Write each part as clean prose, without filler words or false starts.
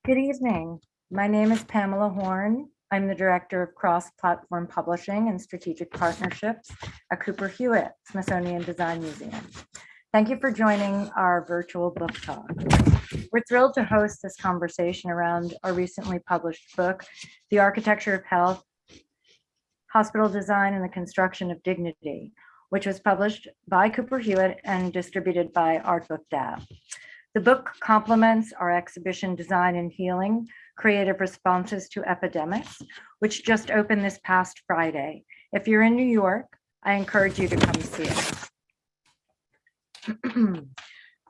Good evening. My name is Pamela Horn. I'm the Director of Cross-Platform Publishing and Strategic Partnerships at Cooper Hewitt, Smithsonian Design Museum. Thank you for joining our virtual book talk. We're thrilled to host this conversation around our recently published book, The Architecture of Health, Hospital Design and the Construction of Dignity, which was published by Cooper Hewitt and distributed by Artbook DAP. The book complements our exhibition Design and Healing, Creative Responses to Epidemics, which just opened this past Friday. If you're in New York, I encourage you to come see it.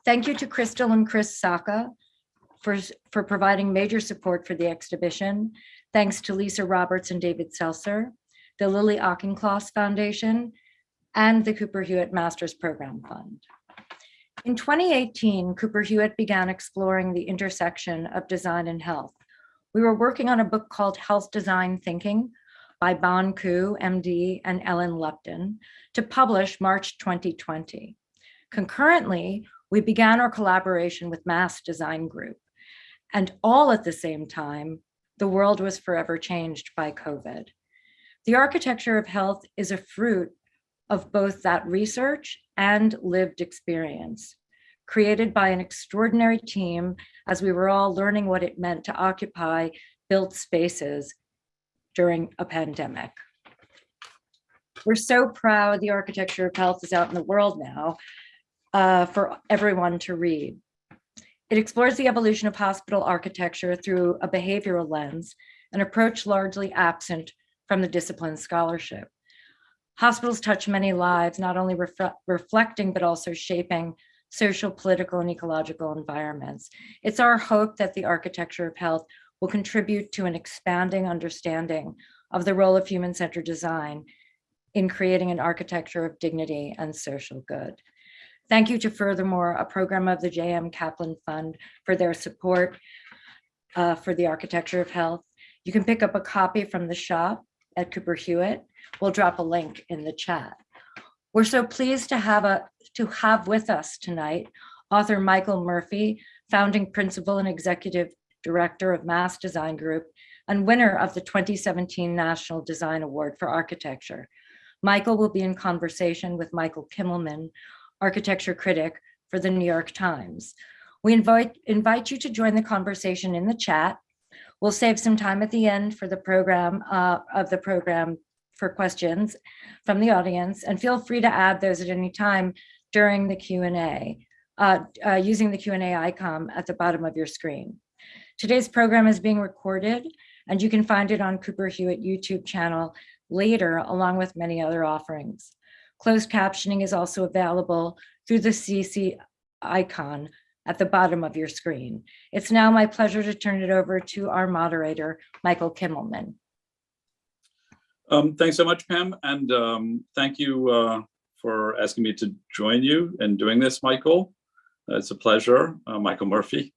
Thank you to Crystal and Chris Saka for providing major support for the exhibition. Thanks to Lisa Roberts and David Seltzer, the Lily Auchincloss Foundation, and the Cooper Hewitt Masters Program Fund. In 2018, Cooper Hewitt began exploring the intersection of design and health. We were working on a book called Health Design Thinking by Bon Ku, MD, and Ellen Lupton to publish March 2020. Concurrently, we began our collaboration with Mass Design Group. And all at the same time, the world was forever changed by COVID. The architecture of health is a fruit of both that research and lived experience, created by an extraordinary team as we were all learning what it meant to occupy built spaces during a pandemic. We're so proud the architecture of health is out in the world now for everyone to read. It explores the evolution of hospital architecture through a behavioral lens, an approach largely absent from the discipline scholarship. Hospitals touch many lives, not only reflecting, but also shaping social, political, and ecological environments. It's our hope that the architecture of health will contribute to an expanding understanding of the role of human-centered design in creating an architecture of dignity and social good. Thank you to Furthermore, a program of the J.M. Kaplan Fund, for their support for the architecture of health. You can pick up a copy from the shop at Cooper Hewitt. We'll drop a link in the chat. We're so pleased to have with us tonight author Michael Murphy, founding principal and executive director of Mass Design Group and winner of the 2017 National Design Award for Architecture. Michael will be in conversation with Michael Kimmelman, architecture critic for the New York Times. We invite you to join the conversation in the chat. We'll save some time at the end for the program for questions from the audience, and feel free to add those at any time during the Q&A using the Q&A icon at the bottom of your screen. Today's program is being recorded, and you can find it on Cooper Hewitt YouTube channel later, along with many other offerings. Closed captioning is also available through the CC icon at the bottom of your screen. It's now my pleasure to turn it over to our moderator, Michael Kimmelman. Thanks so much, Pam, and thank you for asking me to join you in doing this, Michael. It's a pleasure, Michael Murphy.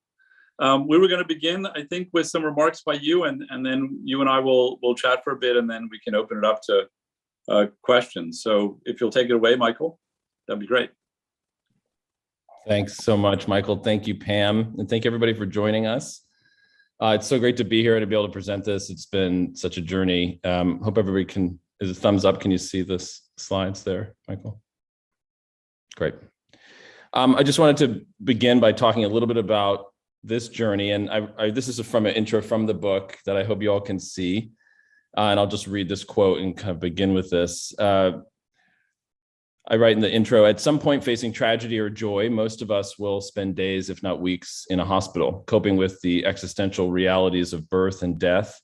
We were going to begin, I think, with some remarks by you, and then you and I will chat for a bit, and then we can open it up to questions. So if you'll take it away, Michael, that'd be great. Thanks so much, Michael. Thank you, Pam, and thank everybody for joining us. It's so great to be here and to be able to present this. It's been such a journey. Hope everybody can, is it thumbs up? Can you see the slides there, Michael? Great. I just wanted to begin by talking a little bit about this journey. And this is from an intro from the book that I hope you all can see. And I'll just read this quote and kind of begin with this. I write in the intro, at some point facing tragedy or joy, most of us will spend days, if not weeks, in a hospital, coping with the existential realities of birth and death.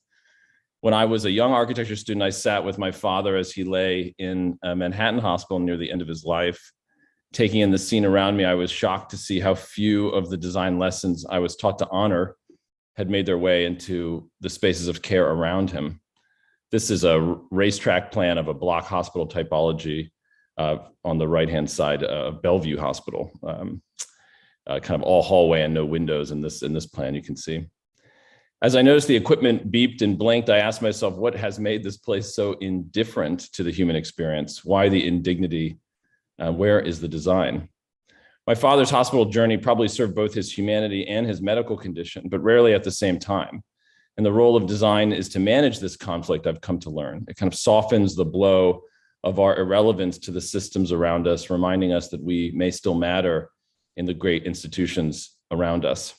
When I was a young architecture student, I sat with my father as he lay in a Manhattan hospital near the end of his life. Taking in the scene around me, I was shocked to see how few of the design lessons I was taught to honor had made their way into the spaces of care around him. This is a racetrack plan of a block hospital typology on the right-hand side of Bellevue Hospital, kind of all hallway and no windows in this plan you can see. As I noticed the equipment beeped and blinked, I asked myself, what has made this place so indifferent to the human experience? Why the indignity? Where is the design? My father's hospital journey probably served both his humanity and his medical condition, but rarely at the same time. And the role of design is to manage this conflict, I've come to learn. It kind of softens the blow of our irrelevance to the systems around us, reminding us that we may still matter in the great institutions around us.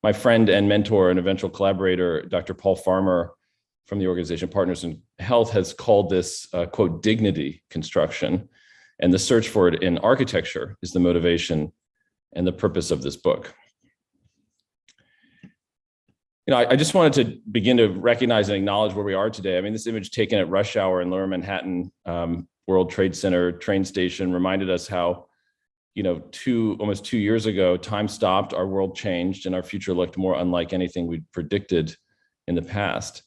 My friend and mentor and eventual collaborator, Dr. Paul Farmer from the organization Partners in Health, has called this, quote, dignity construction. And the search for it in architecture is the motivation and the purpose of this book. I just wanted to begin to recognize and acknowledge where we are today. I mean, this image taken at rush hour in Lower Manhattan World Trade Center train station reminded us how, almost 2 years ago, time stopped, our world changed, and our future looked more unlike anything we'd predicted in the past.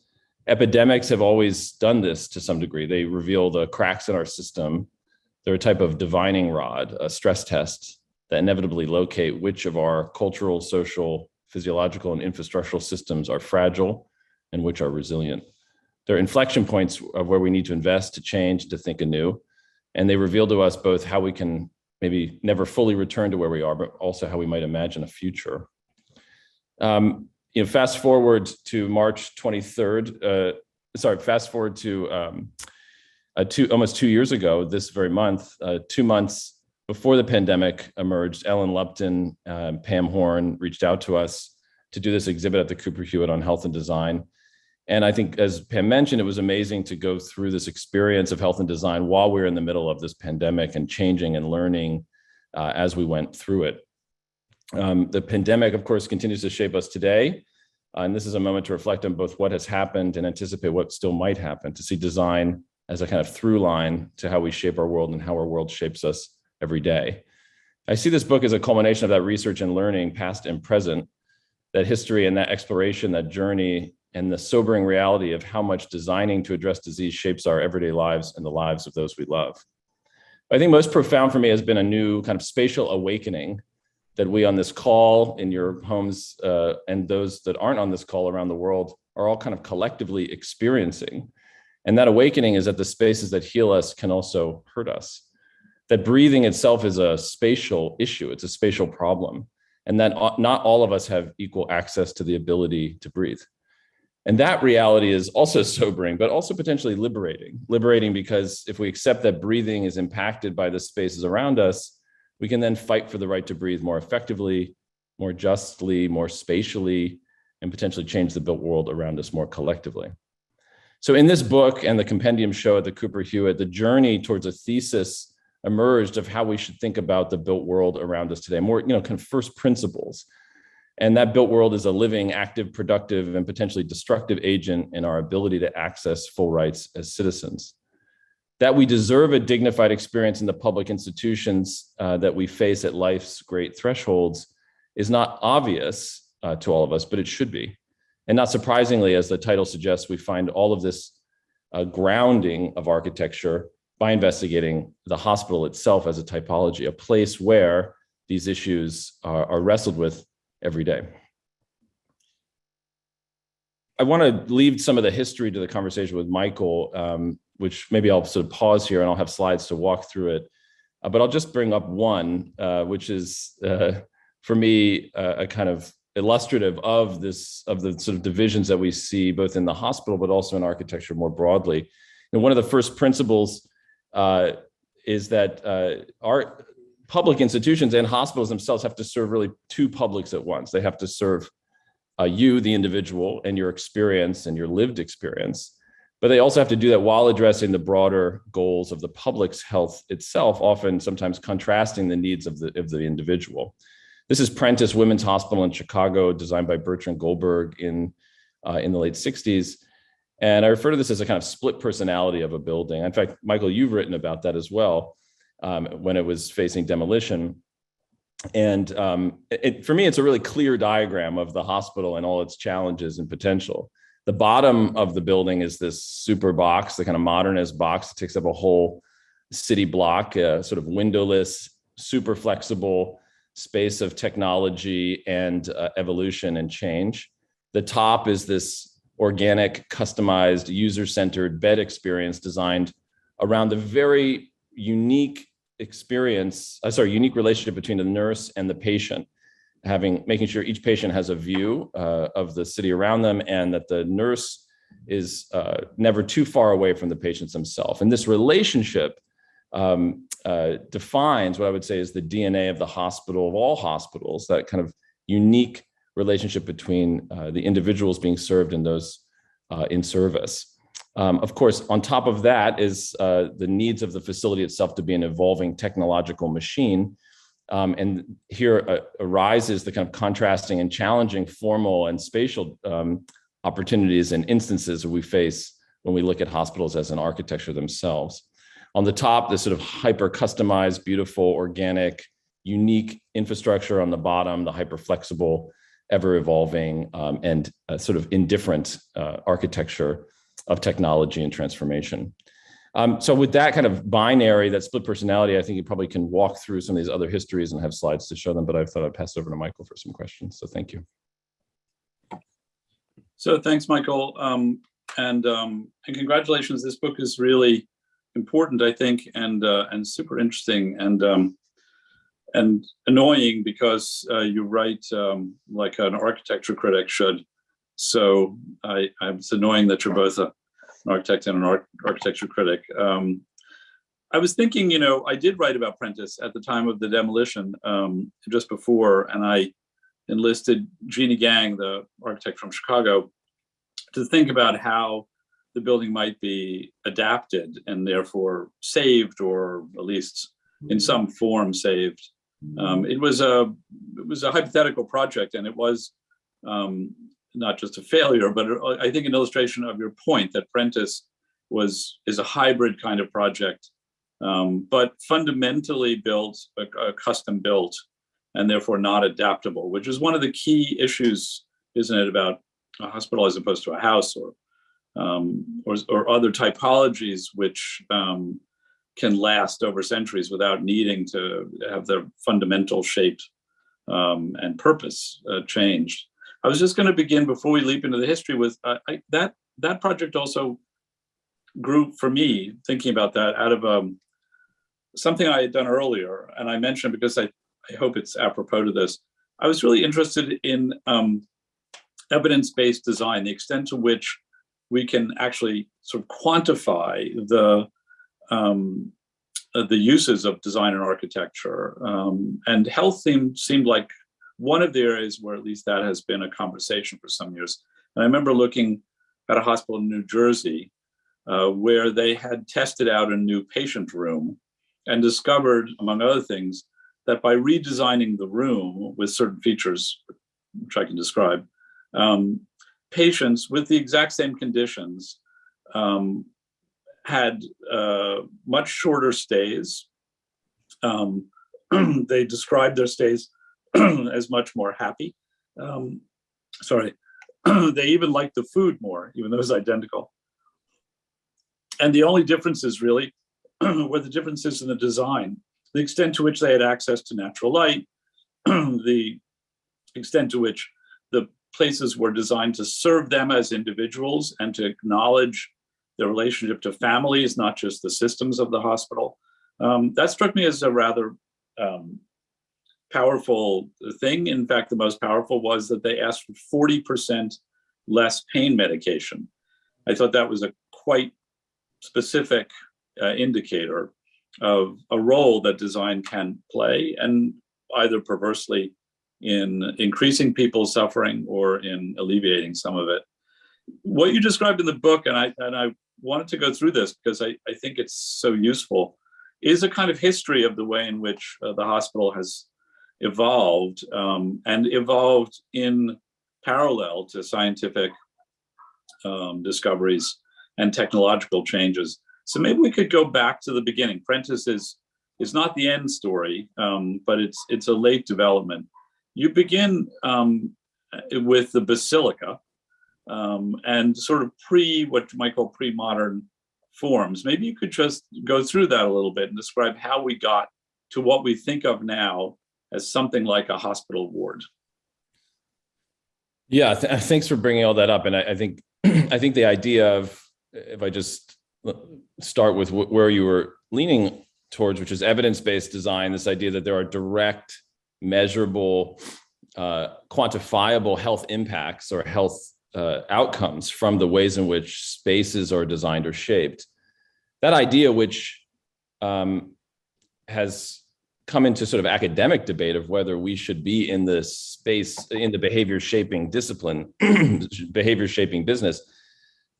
Epidemics have always done this to some degree. They reveal the cracks in our system. They're a type of divining rod, a stress test that inevitably locate which of our cultural, social, physiological, and infrastructural systems are fragile and which are resilient. They're inflection points of where we need to invest, to change, to think anew. And they reveal to us both how we can maybe never fully return to where we are, but also how we might imagine a future. Fast forward to March 23rd, fast forward to almost 2 years ago, this very month, 2 months before the pandemic emerged, Ellen Lupton, Pam Horn reached out to us to do this exhibit at the Cooper Hewitt on health and design. And I think, as Pam mentioned, it was amazing to go through this experience of health and design while we were in the middle of this pandemic and changing and learning as we went through it. The pandemic, of course, continues to shape us today. And this is a moment to reflect on both what has happened and anticipate what still might happen, to see design as a kind of through line to how we shape our world and how our world shapes us every day. I see this book as a culmination of that research and learning, past and present, that history and that exploration, that journey, and the sobering reality of how much designing to address disease shapes our everyday lives and the lives of those we love. I think most profound for me has been a new kind of spatial awakening that we on this call, in your homes, and those that aren't on this call around the world are all kind of collectively experiencing. And that awakening is that the spaces that heal us can also hurt us. That breathing itself is a spatial issue, it's a spatial problem, and that not all of us have equal access to the ability to breathe. And that reality is also sobering, but also potentially liberating. Liberating because if we accept that breathing is impacted by the spaces around us, we can then fight for the right to breathe more effectively, more justly, more spatially, and potentially change the built world around us more collectively. So in this book and the compendium show at the Cooper Hewitt, the journey towards a thesis emerged of how we should think about the built world around us today, more, kind of first principles. And that built world is a living, active, productive, and potentially destructive agent in our ability to access full rights as citizens. That we deserve a dignified experience in the public institutions that we face at life's great thresholds is not obvious to all of us, but it should be. And not surprisingly, as the title suggests, we find all of this grounding of architecture by investigating the hospital itself as a typology, a place where these issues are wrestled with every day. I want to leave some of the history to the conversation with Michael, which maybe I'll sort of pause here and I'll have slides to walk through it. But I'll just bring up one, which is for me a kind of illustrative of the sort of divisions that we see both in the hospital, but also in architecture more broadly. And one of the first principles is that our public institutions and hospitals themselves have to serve really two publics at once. They have to serve you, the individual, and your experience and your lived experience. But they also have to do that while addressing the broader goals of the public's health itself, often sometimes contrasting the needs of the individual. This is Prentice Women's Hospital in Chicago, designed by Bertrand Goldberg in the late 60s. And I refer to this as a kind of split personality of a building. In fact, Michael, you've written about that as well. When it was facing demolition. And for me, it's a really clear diagram of the hospital and all its challenges and potential. The bottom of the building is this super box, the kind of modernist box that takes up a whole city block, sort of windowless, super flexible space of technology and evolution and change. The top is this organic, customized, user-centered bed experience designed around the very unique unique relationship between the nurse and the patient, making sure each patient has a view of the city around them, and that the nurse is never too far away from the patients themselves. And this relationship defines what I would say is the DNA of the hospital, of all hospitals, that kind of unique relationship between the individuals being served and those in service. Of course, on top of that is the needs of the facility itself to be an evolving technological machine. And here arises the kind of contrasting and challenging formal and spatial opportunities and instances we face when we look at hospitals as an architecture themselves. On the top, this sort of hyper customized, beautiful, organic, unique infrastructure. On the bottom, the hyper flexible, ever evolving, and sort of indifferent architecture of technology and transformation. So with that kind of binary, that split personality, I think you probably can walk through some of these other histories and have slides to show them, but I thought I'd pass it over to Michael for some questions. So thank you. So thanks, Michael. And congratulations. This book is really important, I think, and super interesting and annoying, because you write like an architecture critic should. So it's annoying that you're both an architect and an architecture critic. I was thinking, I did write about Prentice at the time of the demolition, just before, and I enlisted Jeannie Gang, the architect from Chicago, to think about how the building might be adapted and therefore saved, or at least in some form saved. It was a hypothetical project, and it was not just a failure, but I think an illustration of your point that Prentice is a hybrid kind of project, but fundamentally built, a custom built, and therefore not adaptable, which is one of the key issues, isn't it, about a hospital as opposed to a house, or other typologies which can last over centuries without needing to have their fundamental shape and purpose changed. I was just going to begin, before we leap into the history, with that project also grew for me, thinking about that, out of something I had done earlier, and I mentioned because I hope it's apropos to this. I was really interested in evidence-based design, the extent to which we can actually sort of quantify the uses of design and architecture. And health seemed like one of the areas where at least that has been a conversation for some years. And I remember looking at a hospital in New Jersey where they had tested out a new patient room and discovered, among other things, that by redesigning the room with certain features, which I can describe, patients with the exact same conditions had much shorter stays. They described their stays as much more happy. They even liked the food more, even though it was identical. And the only differences really were the differences in the design, the extent to which they had access to natural light, the extent to which the places were designed to serve them as individuals and to acknowledge their relationship to families, not just the systems of the hospital. That struck me as a rather powerful thing. In fact, the most powerful was that they asked for 40% less pain medication. I thought that was a quite specific indicator of a role that design can play, and either perversely in increasing people's suffering or in alleviating some of it. What you described in the book, and I wanted to go through this because I think it's so useful, is a kind of history of the way in which the hospital has evolved, and evolved in parallel to scientific discoveries and technological changes. So maybe we could go back to the beginning. Prentice is not the end story, but it's a late development. You begin with the basilica and sort of what you might call pre-modern forms. Maybe you could just go through that a little bit and describe how we got to what we think of now as something like a hospital ward. Yeah, thanks for bringing all that up. And I think the idea of, if I just start with where you were leaning towards, which is evidence-based design, this idea that there are direct, measurable, quantifiable health impacts or health outcomes from the ways in which spaces are designed or shaped. That idea, which has come into sort of academic debate of whether we should be in the space, in the behavior shaping discipline, behavior shaping business,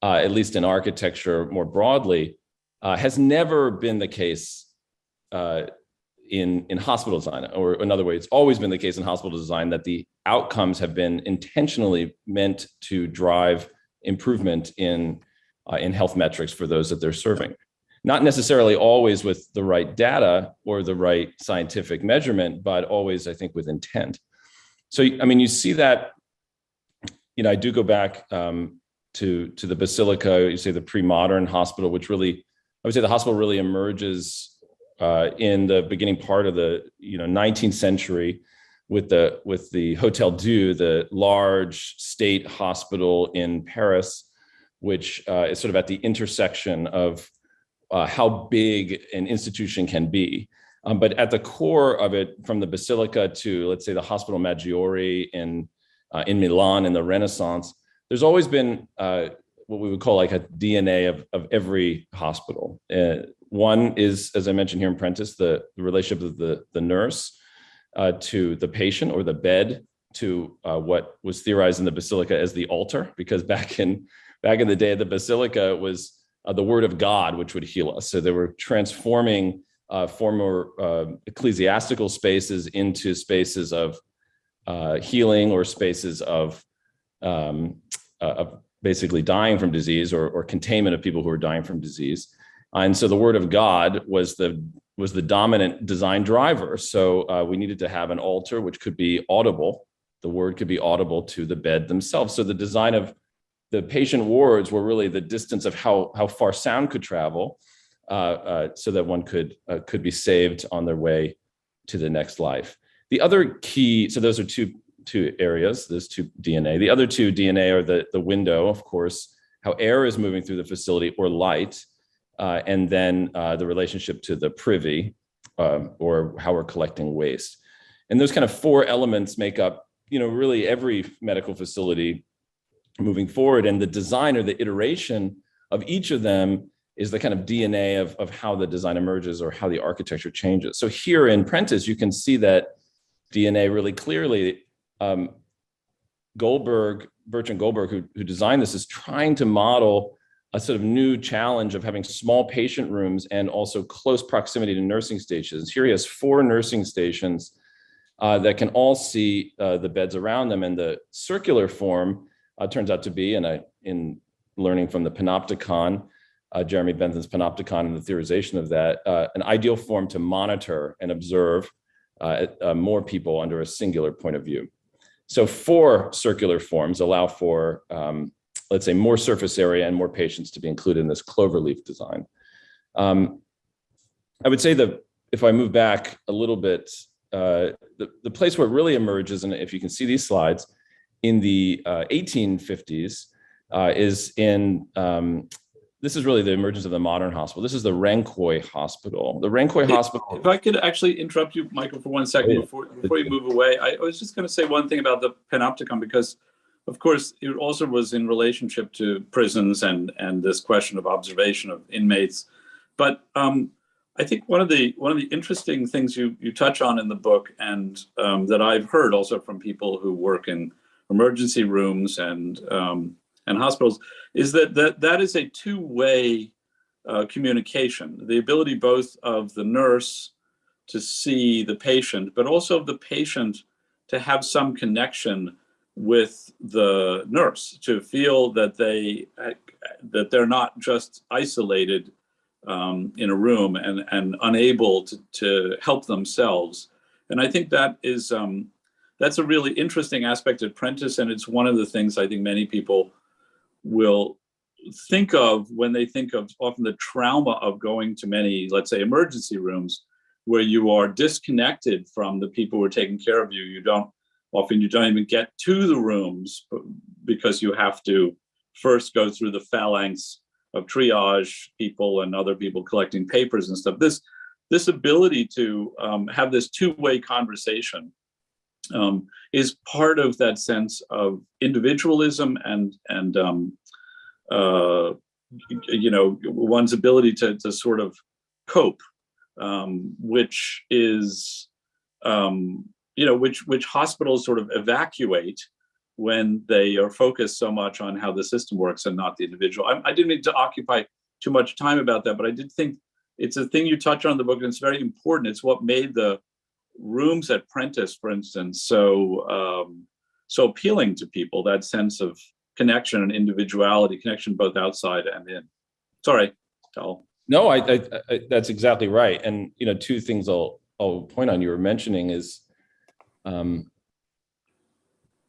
at least in architecture more broadly, has never been the case in hospital design, or in other words, it's always been the case in hospital design that the outcomes have been intentionally meant to drive improvement in health metrics for those that they're serving. Not necessarily always with the right data or the right scientific measurement, but always, I think, with intent. So, I mean, you see that, I do go back to the Basilica, you say the pre-modern hospital, which really, I would say the hospital really emerges in the beginning part of the 19th century with the Hotel Dieu, the large state hospital in Paris, which is sort of at the intersection of how big an institution can be. But at the core of it, from the Basilica to, let's say, the Hospital Maggiore in Milan in the Renaissance, there's always been what we would call like a DNA of every hospital. One is, as I mentioned here in Prentice, the relationship of the nurse to the patient, or the bed to what was theorized in the Basilica as the altar, because back in the day, the Basilica was the word of God, which would heal us. So they were transforming former ecclesiastical spaces into spaces of healing, or spaces of basically dying from disease, or containment of people who are dying from disease. And so the word of God was the dominant design driver. So we needed to have an altar which could be audible. The word could be audible to the bed themselves. So the design of the patient wards were really the distance of how far sound could travel, so that one could be saved on their way to the next life. The other key, so those are two areas, there's two DNA. The other two DNA are the window, of course, how air is moving through the facility, or light, and then the relationship to the privy, or how we're collecting waste. And those kind of four elements make up, really every medical facility moving forward. And the design, or the iteration of each of them, is the kind of DNA of how the design emerges, or how the architecture changes. So here in Prentice, you can see that DNA really clearly. Bertrand Goldberg, who designed this, is trying to model a sort of new challenge of having small patient rooms and also close proximity to nursing stations. Here he has 4 nursing stations that can all see the beds around them, and the circular form turns out to be, and in learning from the Panopticon, Jeremy Bentham's Panopticon and the theorization of that, an ideal form to monitor and observe more people under a singular point of view. So 4 circular forms allow for, let's say, more surface area and more patients to be included in this cloverleaf design. I would say that if I move back a little bit, the place where it really emerges, and if you can see these slides, in the 1850s is in, this is really the emergence of the modern hospital. This is the Renkoy Hospital. The Renkoy Hospital. If I could actually interrupt you, Michael, for 1 second before you move away. I was just going to say one thing about the Panopticon, because, of course, it also was in relationship to prisons and this question of observation of inmates. But I think one of the interesting things you touch on in the book, and that I've heard also from people who work in emergency rooms and hospitals, is that is a two-way communication. The ability both of the nurse to see the patient, but also of the patient to have some connection with the nurse, to feel that they're not just isolated in a room and unable to help themselves. And I think that is that's a really interesting aspect of Prentice, and it's one of the things I think many people will think of when they think of often the trauma of going to many, let's say, emergency rooms, where you are disconnected from the people who are taking care of you. You don't even get to the rooms because you have to first go through the phalanx of triage people and other people collecting papers and stuff. this ability to have this two-way conversation is part of that sense of individualism and one's ability to sort of cope, which is which hospitals sort of evacuate when they are focused so much on how the system works and not the individual. I didn't mean to occupy too much time about that, but I did think it's a thing you touch on in the book, and it's very important. It's what made the rooms at Prentice, for instance, so appealing to people, that sense of connection and individuality, connection both outside and in. Sorry, Tal. No, I that's exactly right. And, two things I'll point on you were mentioning is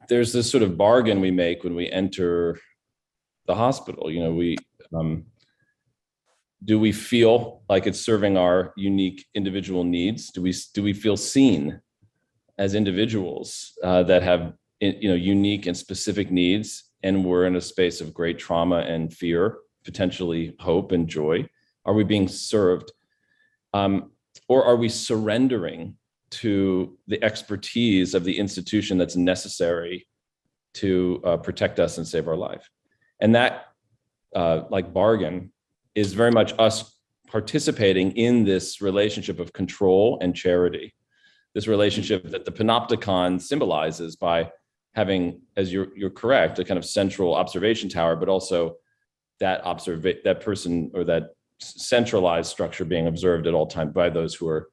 there's this sort of bargain we make when we enter the hospital. Do we feel like it's serving our unique individual needs? Do we feel seen as individuals that have unique and specific needs, and we're in a space of great trauma and fear, potentially hope and joy? Are we being served, or are we surrendering to the expertise of the institution that's necessary to protect us and save our life? And that bargain is very much us participating in this relationship of control and charity, this relationship that the panopticon symbolizes by having, as you're correct, a kind of central observation tower, but also that person or that centralized structure being observed at all times by those who are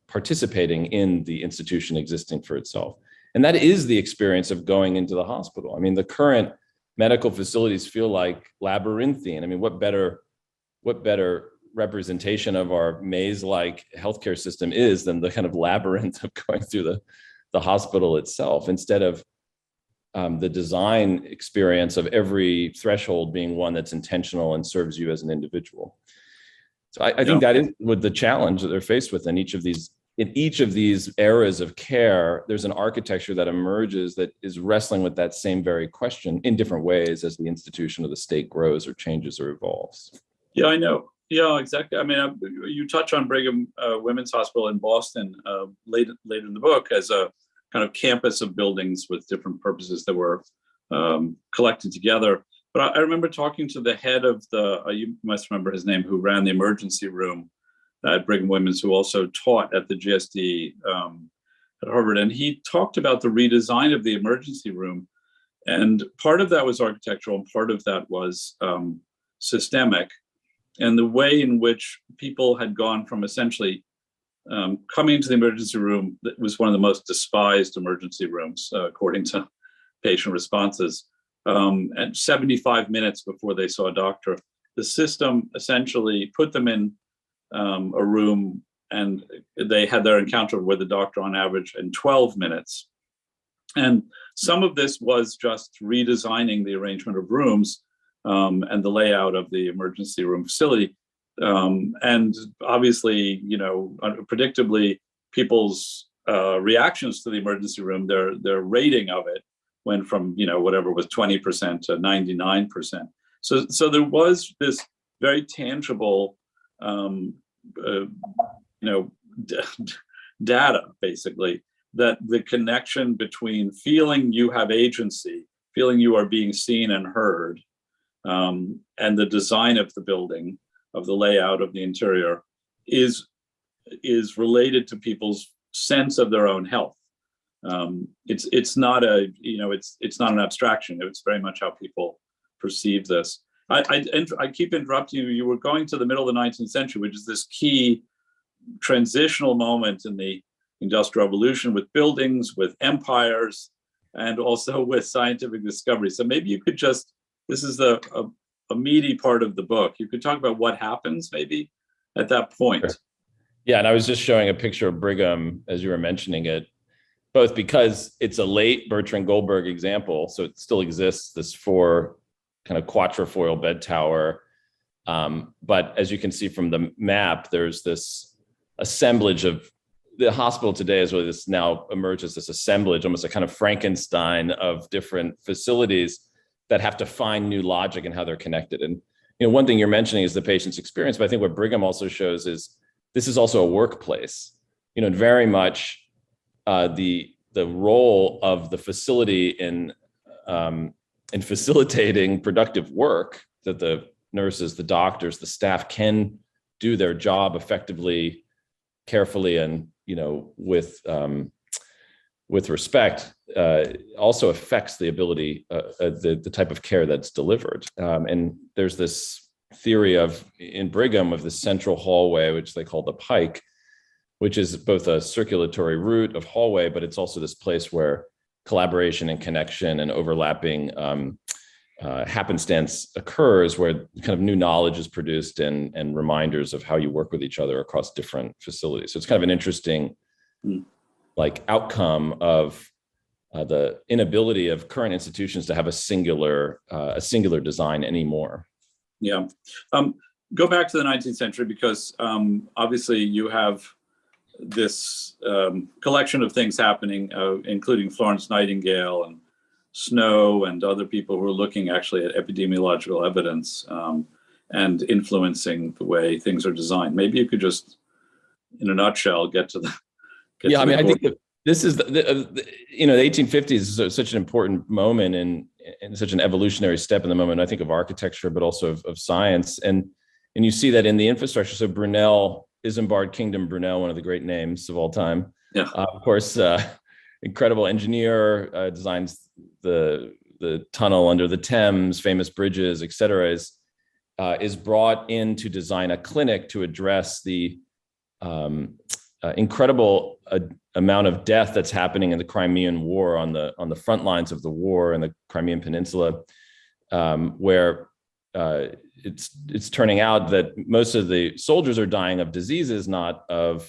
participating in the institution existing for itself. And that is the experience of going into the hospital. I mean, the current medical facilities feel like labyrinthine. I mean, what better representation of our maze-like healthcare system is than the kind of labyrinth of going through the hospital itself, instead of the design experience of every threshold being one that's intentional and serves you as an individual. So I think that is with the challenge that they're faced with in each of these eras of care. There's an architecture that emerges that is wrestling with that same very question in different ways as the institution or the state grows or changes or evolves. Yeah, I know. Yeah, exactly. I mean, you touch on Brigham Women's Hospital in Boston later in the book as a kind of campus of buildings with different purposes that were collected together. But I remember talking to the head of you must remember his name, who ran the emergency room at Brigham Women's, who also taught at the GSD at Harvard. And he talked about the redesign of the emergency room. And part of that was architectural and part of that was systemic. And the way in which people had gone from essentially coming into the emergency room, that was one of the most despised emergency rooms, according to patient responses, and 75 minutes before they saw a doctor. The system essentially put them in a room, and they had their encounter with the doctor on average in 12 minutes. And some of this was just redesigning the arrangement of rooms and the layout of the emergency room facility. And obviously, predictably, people's reactions to the emergency room, their rating of it went from, whatever was 20% to 99%. So there was this very tangible, data, basically, that the connection between feeling you have agency, feeling you are being seen and heard, and the design of the building, of the layout of the interior, is related to people's sense of their own health. It's not it's not an abstraction. It's very much how people perceive this. I keep interrupting you. You were going to the middle of the 19th century, which is this key transitional moment in the Industrial Revolution, with buildings, with empires, and also with scientific discovery. So maybe you could just, this is a meaty part of the book. You could talk about what happens maybe at that point. Sure. Yeah, and I was just showing a picture of Brigham as you were mentioning it, both because it's a late Bertrand Goldberg example, so it still exists, this 4 kind of quatrefoil bed tower. But as you can see from the map, there's this assemblage of, the hospital today is really this, now emerges this assemblage, almost a kind of Frankenstein of different facilities that have to find new logic in how they're connected. And one thing you're mentioning is the patient's experience, but I think what Brigham also shows is this is also a workplace, very much the role of the facility in facilitating productive work, that the nurses, the doctors, the staff can do their job effectively, carefully, and with respect, also affects the ability, the type of care that's delivered. And there's this theory in Brigham of the central hallway, which they call the pike, which is both a circulatory route of hallway, but it's also this place where collaboration and connection and overlapping happenstance occurs, where kind of new knowledge is produced and reminders of how you work with each other across different facilities. So it's kind of an interesting outcome of the inability of current institutions to have a singular design anymore. Yeah. Go back to the 19th century, because obviously you have this collection of things happening, including Florence Nightingale and Snow and other people who are looking actually at epidemiological evidence and influencing the way things are designed. Maybe you could just, in a nutshell, get to the I think that this is the 1850s is such an important moment and such an evolutionary step in the moment, I think, of architecture, but also of science. And you see that in the infrastructure. So Brunel, Isambard Kingdom Brunel, one of the great names of all time. Yeah. Of course, incredible engineer, designs the tunnel under the Thames, famous bridges, et cetera, is brought in to design a clinic to address the incredible amount of death that's happening in the Crimean War on the front lines of the war in the Crimean Peninsula, where it's turning out that most of the soldiers are dying of diseases, not of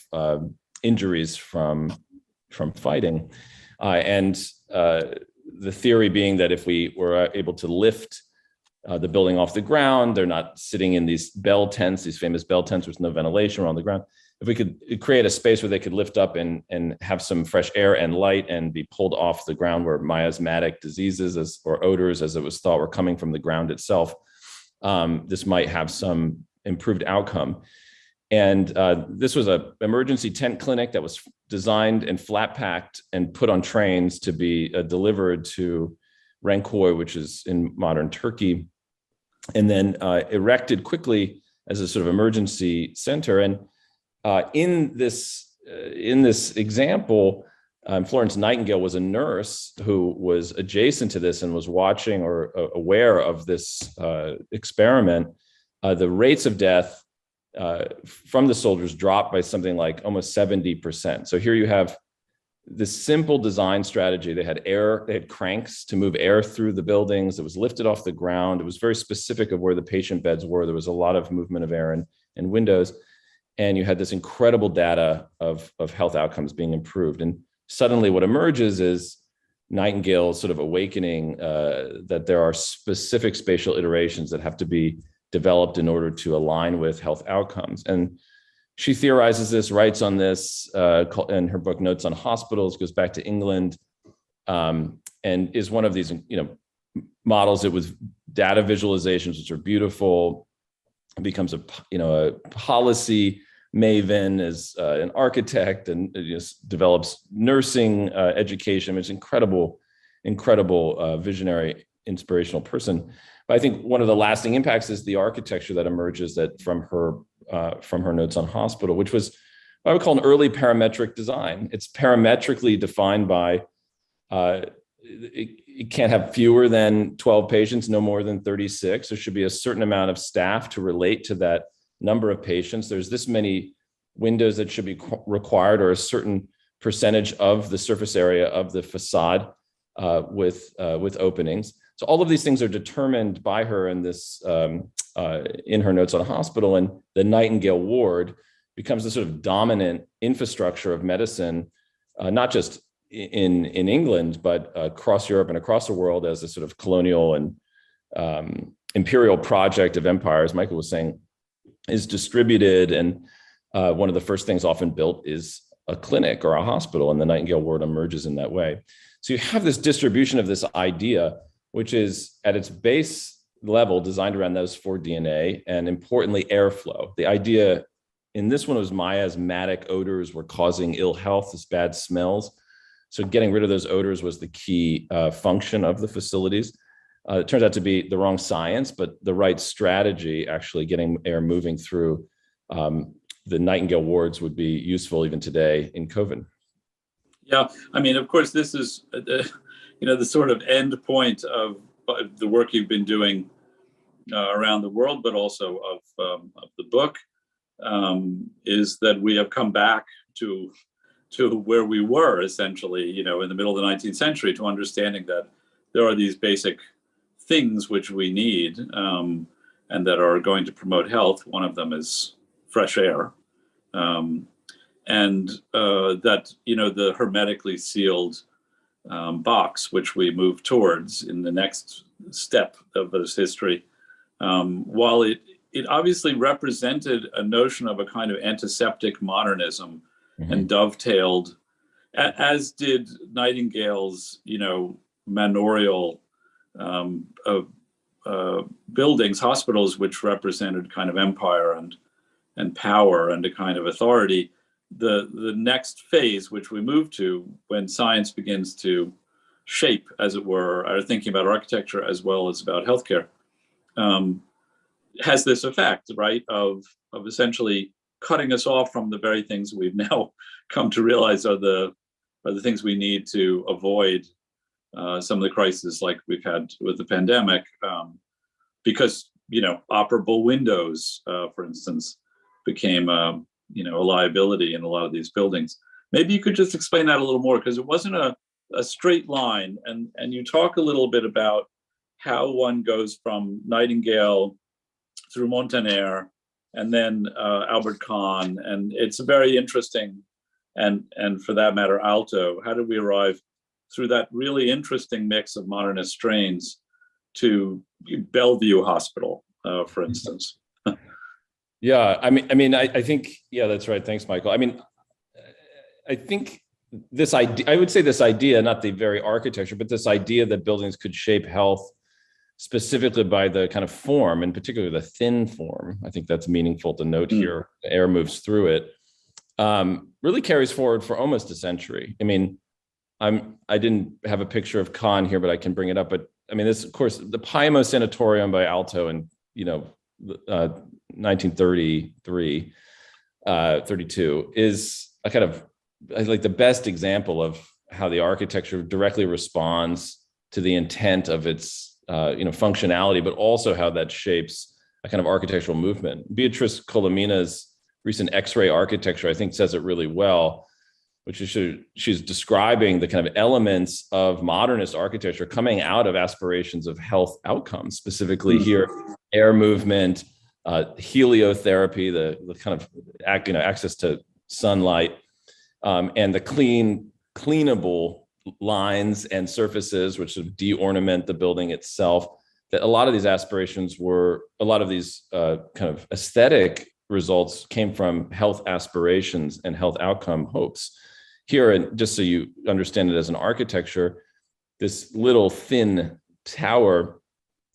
injuries from fighting, and the theory being that if we were able to lift the building off the ground, they're not sitting in these bell tents, these famous bell tents with no ventilation around the ground. If we could create a space where they could lift up and have some fresh air and light and be pulled off the ground, where miasmatic diseases or odors, as it was thought, were coming from the ground itself, this might have some improved outcome. And this was an emergency tent clinic that was designed and flat packed and put on trains to be delivered to Renköy, which is in modern Turkey, and then erected quickly as a sort of emergency center. And in this example, Florence Nightingale was a nurse who was adjacent to this and was watching or aware of this experiment. The rates of death from the soldiers dropped by something like almost 70%. So here you have this simple design strategy. They had cranks to move air through the buildings. It was lifted off the ground. It was very specific of where the patient beds were. There was a lot of movement of air and windows. And you had this incredible data of health outcomes being improved. And suddenly what emerges is Nightingale's sort of awakening that there are specific spatial iterations that have to be developed in order to align with health outcomes. And she theorizes this, writes on this in her book, Notes on Hospitals, goes back to England, and is one of these, models it with data visualizations, which are beautiful. It becomes a policy maven, as an architect, and develops nursing education. It's incredible visionary, inspirational person. But I think one of the lasting impacts is the architecture that emerges from her Notes on Hospital, which was what I would call an early parametric design. It's parametrically defined by it can't have fewer than 12 patients, no more than 36. There should be a certain amount of staff to relate to that number of patients. There's this many windows that should be required, or a certain percentage of the surface area of the facade with openings. So all of these things are determined by her in this in her Notes on Hospital, and the Nightingale ward becomes the sort of dominant infrastructure of medicine, not just in England, but across Europe and across the world, as a sort of colonial and imperial project of empires, Michael was saying, is distributed. And one of the first things often built is a clinic or a hospital, and the Nightingale ward emerges in that way. So you have this distribution of this idea, which is at its base level designed around those four DNA, and importantly, airflow. The idea In this one, it was miasmatic odors were causing ill health, this bad smells. So getting rid of those odors was the key function of the facilities. It turns out to be the wrong science, but the right strategy, actually getting air moving through the Nightingale wards would be useful even today in COVID. Yeah, I mean, of course, this is the sort of end point of the work you've been doing around the world, but also of the book, is that we have come back to where we were essentially, in the middle of the 19th century, to understanding that there are these basic things which we need and that are going to promote health. One of them is fresh air. And that, the hermetically sealed box, which we move towards in the next step of this history, while it obviously represented a notion of a kind of antiseptic modernism, mm-hmm. and dovetailed, as did Nightingale's, manorial buildings, hospitals, which represented kind of empire and power and a kind of authority. The next phase, which we move to when science begins to shape, as it were, our thinking about architecture as well as about healthcare, has this effect, right, of essentially cutting us off from the very things we've now come to realize are the things we need to avoid some of the crises like we've had with the pandemic, because operable windows, for instance, became a liability in a lot of these buildings. Maybe you could just explain that a little more, because it wasn't a straight line, and you talk a little bit about how one goes from Nightingale through Montaner and then Albert Kahn, and it's very interesting, and for that matter, Alto. How did we arrive through that really interesting mix of modernist strains to Bellevue Hospital, for instance? Yeah, I think, yeah, that's right. Thanks, Michael. I think this idea, I would say this idea, not the very architecture, but this idea that buildings could shape health specifically by the kind of form, and particularly the thin form. I think that's meaningful to note here. The air moves through it. Really carries forward for almost a century. I didn't have a picture of Kahn here, but I can bring it up. But this, of course, the Paimo Sanatorium by Alto in 1933, 32 is a kind of like the best example of how the architecture directly responds to the intent of its functionality, but also how that shapes a kind of architectural movement. Beatrice Colomina's recent X-ray architecture, I think, says it really well, which is she's describing the kind of elements of modernist architecture coming out of aspirations of health outcomes, specifically here, air movement, heliotherapy, the kind of access to sunlight, and the cleanable lines and surfaces, which sort of de-ornament the building itself. That a lot of these aspirations were, a lot of these kind of aesthetic results came from health aspirations and health outcome hopes. Here, and just so you understand it as an architecture, this little thin tower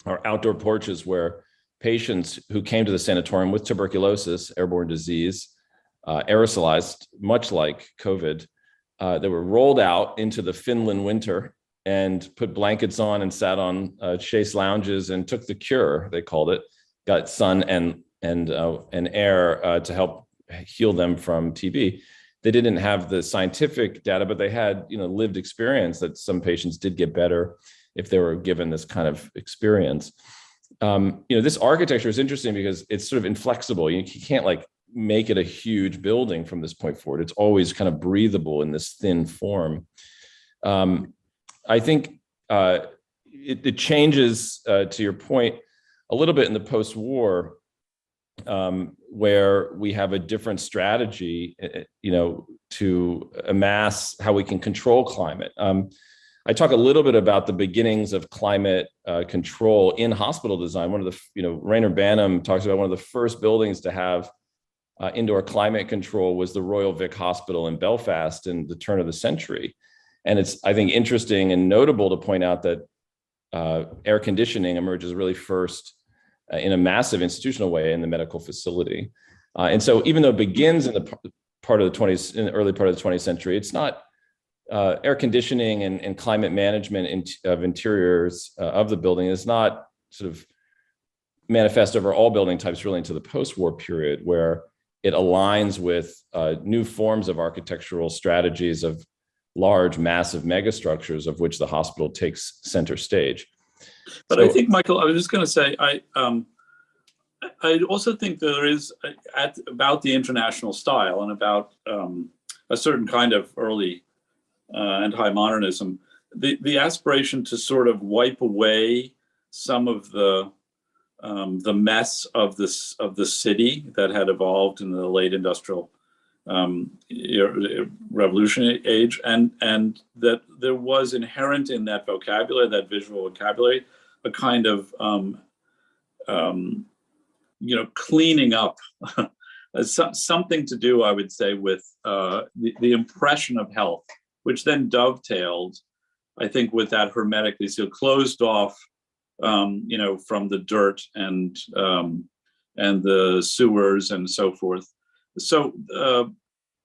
are outdoor porches where patients who came to the sanatorium with tuberculosis, airborne disease, aerosolized, much like COVID, they were rolled out into the Finland winter and put blankets on and sat on chaise lounges and took the cure, they called it, got sun and air to help heal them from TB. They didn't have the scientific data, but they had lived experience that some patients did get better if they were given this kind of experience. This architecture is interesting because it's sort of inflexible. You can't make it a huge building from this point forward. It's always kind of breathable in this thin form. I think it changes, to your point, a little bit in the post-war, where we have a different strategy, to amass how we can control climate. I talk a little bit about the beginnings of climate control in hospital design. One of the, Rainer Banham talks about one of the first buildings to have indoor climate control was the Royal Vic Hospital in Belfast in the turn of the century. And it's, I think, interesting and notable to point out that air conditioning emerges really first in a massive institutional way in the medical facility. And so even though it begins in the early part of the 20th century, it's not air conditioning and climate management of interiors of the building is not sort of manifest over all building types really into the post-war period, where it aligns with new forms of architectural strategies of large, massive megastructures, of which the hospital takes center stage. But I think, Michael, I was just going to say, I also think there is about the international style and about a certain kind of early anti-modernism, the aspiration to sort of wipe away some of the mess of the city that had evolved in the late industrial revolution age, and that there was inherent in that vocabulary, that visual vocabulary, a kind of cleaning up, something to do, I would say, with the impression of health, which then dovetailed, I think, with that hermetically sealed, closed off, from the dirt and the sewers and so forth. So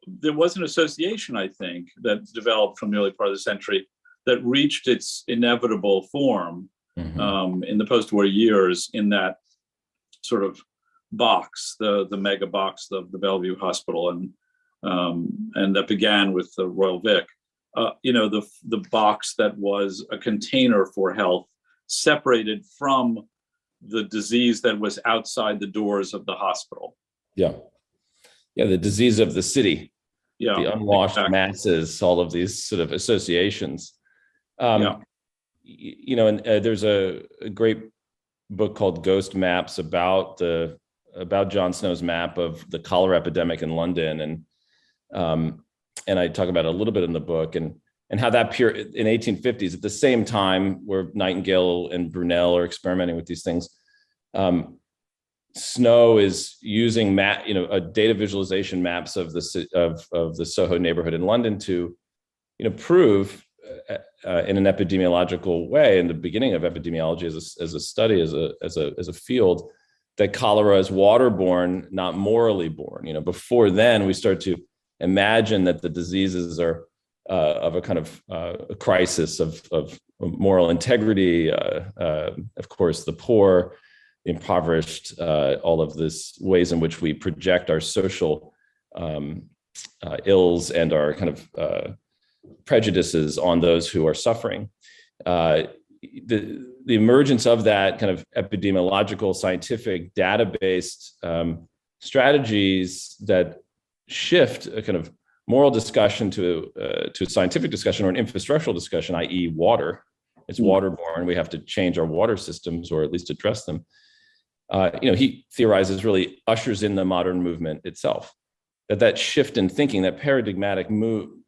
there was an association, I think, that developed from the early part of the century that reached its inevitable form in the post-war years in that sort of box, the mega box of the Bellevue Hospital, and that began with the Royal Vic. The box that was a container for health, separated from the disease that was outside the doors of the hospital. Yeah, the disease of the city. Yeah, the unwashed masses, all of these sort of associations. And there's a great book called Ghost Maps about John Snow's map of the cholera epidemic in London, and I talk about it a little bit in the book, and how that period in 1850s, at the same time where Nightingale and Brunel are experimenting with these things, Snow is using data visualization maps of the Soho neighborhood in London to prove in an epidemiological way, in the beginning of epidemiology as a study, as a field, that cholera is waterborne, not morally borne. Before then, we start to imagine that the diseases are of a kind of a crisis of moral integrity. Of course, the poor, the impoverished, all of this ways in which we project our social ills and our kind of prejudices on those who are suffering. The emergence of that kind of epidemiological, scientific, data-based strategies that shift a kind of moral discussion to a scientific discussion or an infrastructural discussion, i.e. water. It's waterborne. We have to change our water systems, or at least address them. He theorizes really ushers in the modern movement itself. That shift in thinking, that paradigmatic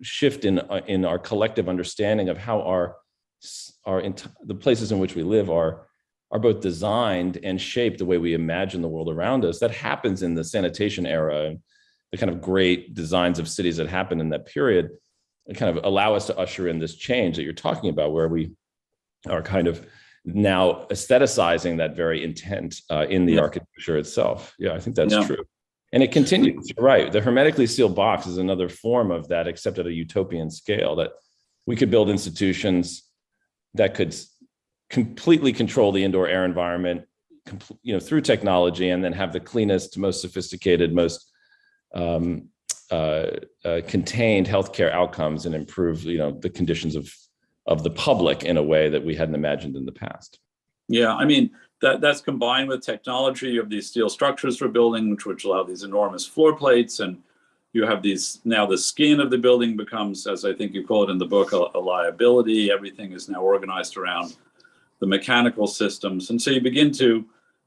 shift in our collective understanding of how the places in which we live are both designed and shaped the way we imagine the world around us. That happens in the sanitation era, and the kind of great designs of cities that happened in that period kind of allow us to usher in this change that you're talking about, where we are kind of now aestheticizing that very intent in the architecture itself. Yeah, I think that's true. And it continues. You're right. The hermetically sealed box is another form of that, except at a utopian scale, that we could build institutions that could completely control the indoor air environment, through technology, and then have the cleanest, most sophisticated, most contained healthcare outcomes, and improve, the conditions of the public in a way that we hadn't imagined in the past. Yeah, I mean, that's combined with technology of these steel structures for building, which allow these enormous floor plates, and you have these, now the skin of the building becomes, as I think you call it in the book, a liability. Everything is now organized around the mechanical systems. And so you begin to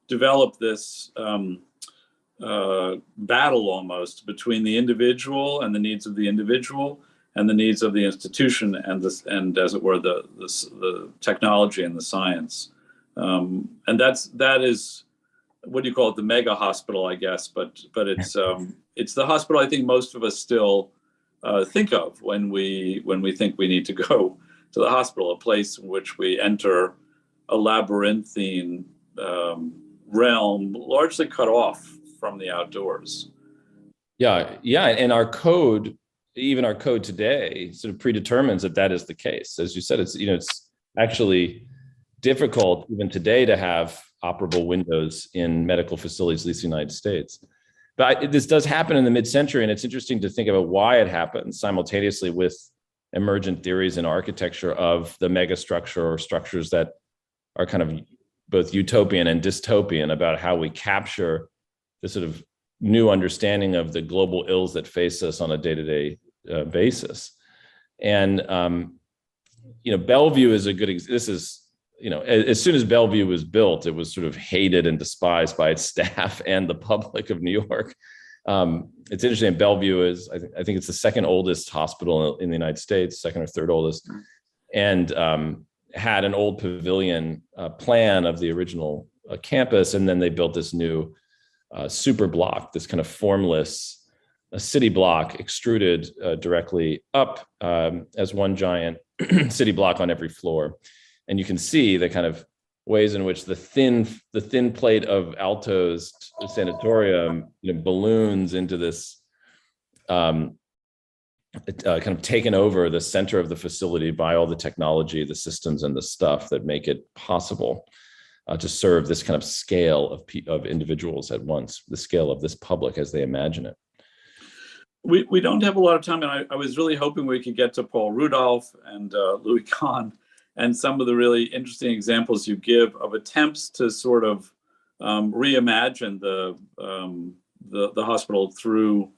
develop this battle almost between the individual and the needs of the individual, and the needs of the institution, and as it were, the technology and the science. And that is, what do you call it, the mega hospital, I guess, but it's the hospital I think most of us still think of when we think we need to go to the hospital, a place in which we enter a labyrinthine realm, largely cut off from the outdoors. Yeah. And our code, even our code today, sort of predetermines that that is the case. As you said, it's actually difficult even today to have operable windows in medical facilities, at least in the United States. But this does happen in the mid-century, and it's interesting to think about why it happens simultaneously with emergent theories in architecture of the megastructure or structures that are kind of both utopian and dystopian about how we capture the sort of new understanding of the global ills that face us on a day-to-day basis. And Bellevue is a good. This is as soon as Bellevue was built, it was sort of hated and despised by its staff and the public of New York. It's interesting. Bellevue is, I think it's the second oldest hospital in the United States, second or third oldest, and had an old pavilion plan of the original campus, and then they built this new super block, this kind of formless city block extruded directly up as one giant city block on every floor. And you can see the kind of ways in which the thin plate of Alto's sanatorium balloons into this kind of taken over the center of the facility by all the technology, the systems, and the stuff that make it possible to serve this kind of scale of individuals at once, the scale of this public as they imagine it. We don't have a lot of time, and I was really hoping we could get to Paul Rudolph and Louis Kahn and some of the really interesting examples you give of attempts to sort of reimagine the hospital through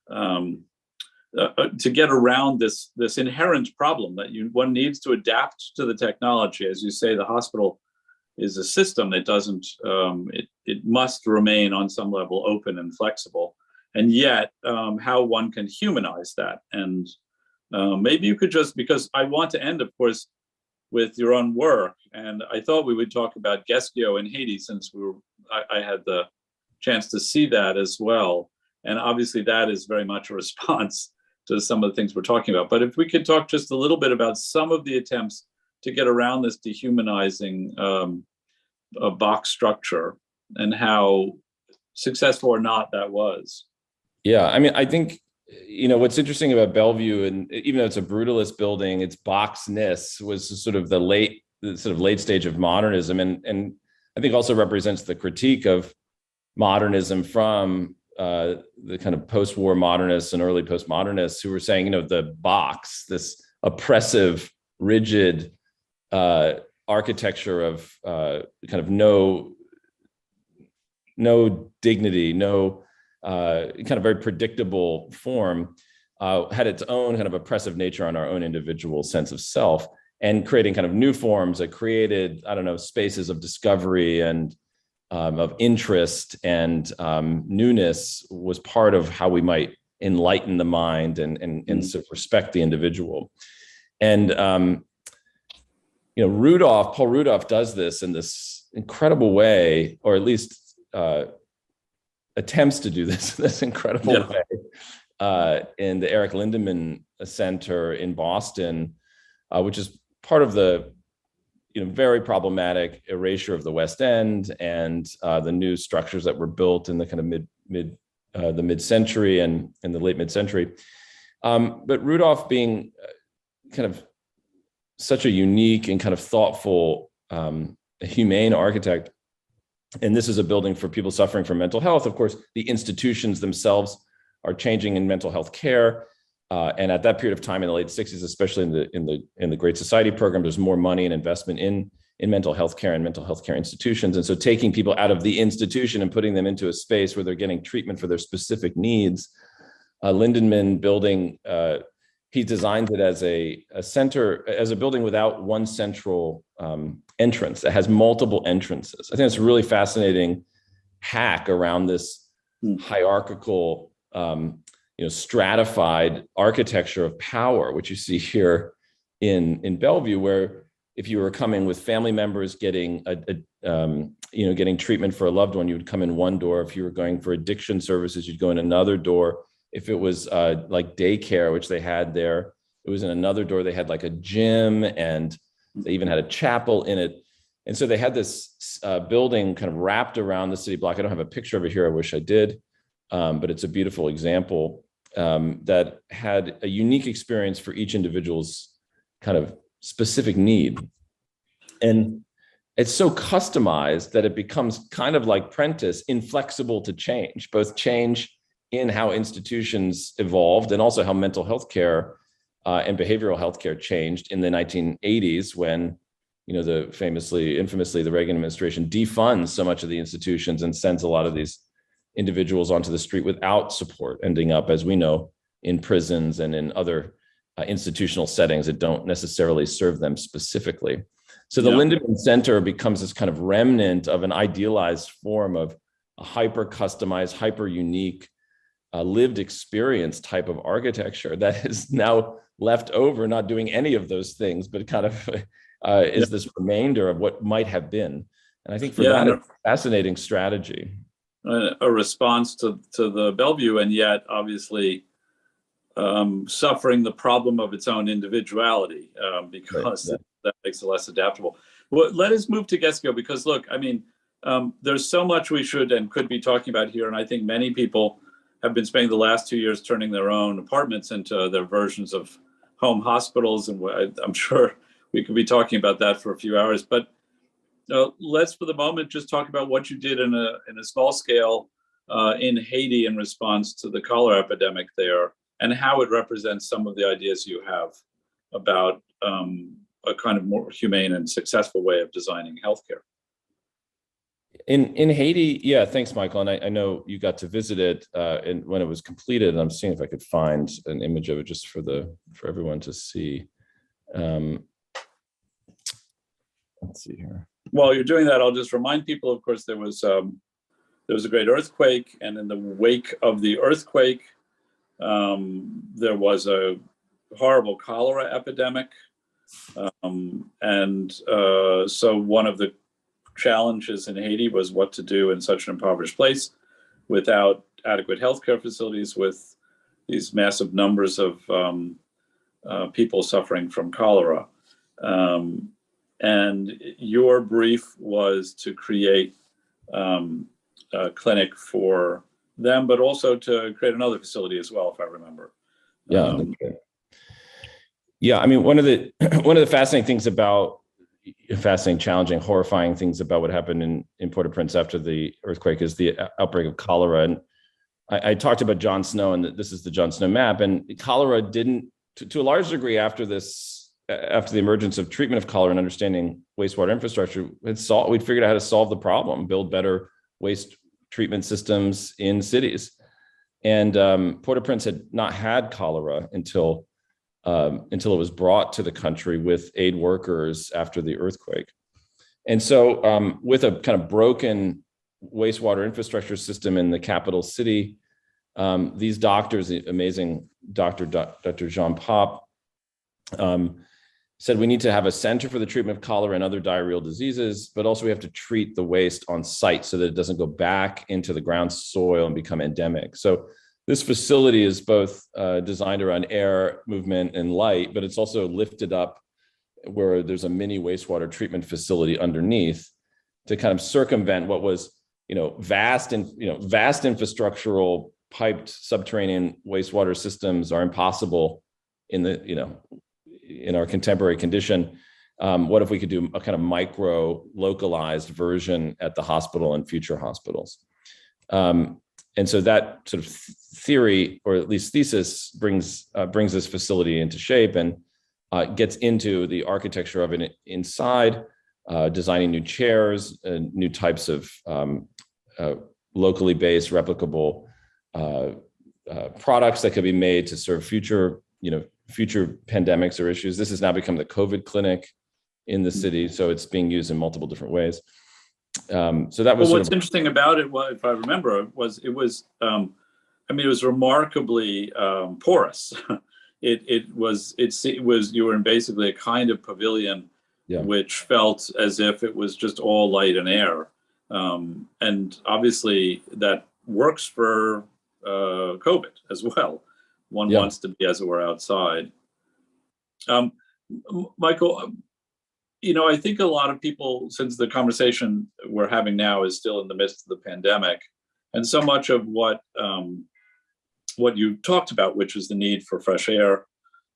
to get around this inherent problem that one needs to adapt to the technology. As you say, the hospital is a system that doesn't, it must remain on some level open and flexible. And yet how one can humanize that. And maybe you could just, because I want to end, of course, with your own work. And I thought we would talk about Guesquio in Haiti, since I had the chance to see that as well. And obviously that is very much a response to some of the things we're talking about. But if we could talk just a little bit about some of the attempts to get around this dehumanizing box structure and how successful or not that was. Yeah, I mean, I think, what's interesting about Bellevue, and even though it's a brutalist building, its boxness was sort of the late stage of modernism, and I think also represents the critique of modernism from the kind of post-war modernists and early postmodernists who were saying, the box, this oppressive, rigid architecture of kind of no dignity, no kind of very predictable form, had its own kind of oppressive nature on our own individual sense of self, and creating kind of new forms that created, spaces of discovery and of interest and newness was part of how we might enlighten the mind and sort of respect the individual. And Paul Rudolph does this in this incredible way, or at least attempts to do this incredible way in the Eric Lindemann Center in Boston, which is part of the very problematic erasure of the West End and the new structures that were built in the kind of the mid-century and in the late mid-century. But Rudolph, being kind of such a unique and kind of thoughtful, humane architect, and this is a building for people suffering from mental health. Of course, the institutions themselves are changing in mental health care. And at that period of time in the late 60s, especially in the Great Society program, there's more money and investment in mental health care and mental health care institutions. And so taking people out of the institution and putting them into a space where they're getting treatment for their specific needs. Lindemann building, he designed it as a center, as a building without one central entrance. It has multiple entrances. I think it's a really fascinating hack around this hierarchical, stratified architecture of power, which you see here in Bellevue, where if you were coming with family members getting getting treatment for a loved one, you would come in one door. If you were going for addiction services, you'd go in another door. If it was like daycare, which they had there, it was in another door. They had like a gym, and they even had a chapel in it. And so they had this building kind of wrapped around the city block. I don't have a picture of it here. I wish I did. but it's a beautiful example that had a unique experience for each individual's kind of specific need. And it's so customized that it becomes kind of like Prentice, inflexible to change, both change in how institutions evolved and also how mental health care and behavioral health care changed in the 1980s when, infamously, the Reagan administration defunds so much of the institutions and sends a lot of these individuals onto the street without support, ending up, as we know, in prisons and in other institutional settings that don't necessarily serve them specifically. So the Lindemann Center becomes this kind of remnant of an idealized form of a hyper customized, hyper unique, lived experience type of architecture that is now left over, not doing any of those things, but kind of is this remainder of what might have been. And I think for that, it's a fascinating strategy. A response to the Bellevue, and yet obviously suffering the problem of its own individuality because that makes it less adaptable. Well, let us move to Gesco, because look, I mean, there's so much we should and could be talking about here. And I think many people have been spending the last 2 years turning their own apartments into their versions of home hospitals. And I'm sure we could be talking about that for a few hours, but let's for the moment just talk about what you did in a small scale in Haiti in response to the cholera epidemic there, and how it represents some of the ideas you have about a kind of more humane and successful way of designing healthcare. In Haiti, thanks, Michael. And I know you got to visit it and when it was completed. And I'm seeing if I could find an image of it just for everyone to see. Let's see here. While you're doing that, I'll just remind people, of course, there was a great earthquake, and in the wake of the earthquake, there was a horrible cholera epidemic. So one of the challenges in Haiti was what to do in such an impoverished place without adequate healthcare facilities, with these massive numbers of people suffering from cholera. And your brief was to create a clinic for them, but also to create another facility as well, if I remember. I mean, one of the fascinating, challenging, horrifying things about what happened in Port-au-Prince after the earthquake is the outbreak of cholera. And I talked about John Snow, and this is the John Snow map. And cholera didn't, to a large degree, after the emergence of treatment of cholera and understanding wastewater infrastructure, we'd figured out how to solve the problem, build better waste treatment systems in cities. And Port-au-Prince had not had cholera until it was brought to the country with aid workers after the earthquake. And so with a kind of broken wastewater infrastructure system in the capital city, these doctors, the amazing Dr. Jean Pop, said we need to have a center for the treatment of cholera and other diarrheal diseases, but also we have to treat the waste on site so that it doesn't go back into the ground soil and become endemic. So this facility is both designed around air, movement, and light, but it's also lifted up where there's a mini wastewater treatment facility underneath to kind of circumvent what was, vast infrastructural piped subterranean wastewater systems are impossible in our contemporary condition. What if we could do a kind of micro localized version at the hospital and future hospitals? And so that sort of theory, or at least thesis, brings this facility into shape and gets into the architecture of it inside, designing new chairs and new types of locally based replicable products that could be made to serve future pandemics or issues. This has now become the COVID clinic in the city, so it's being used in multiple different ways. So that was what's interesting about it, if I remember, was it was remarkably porous. It was you were in basically a kind of pavilion, which felt as if it was just all light and air, and obviously that works for COVID as well. One wants to be, as it were, outside. Michael, I think a lot of people, since the conversation we're having now is still in the midst of the pandemic, And so much of what you talked about, which is the need for fresh air,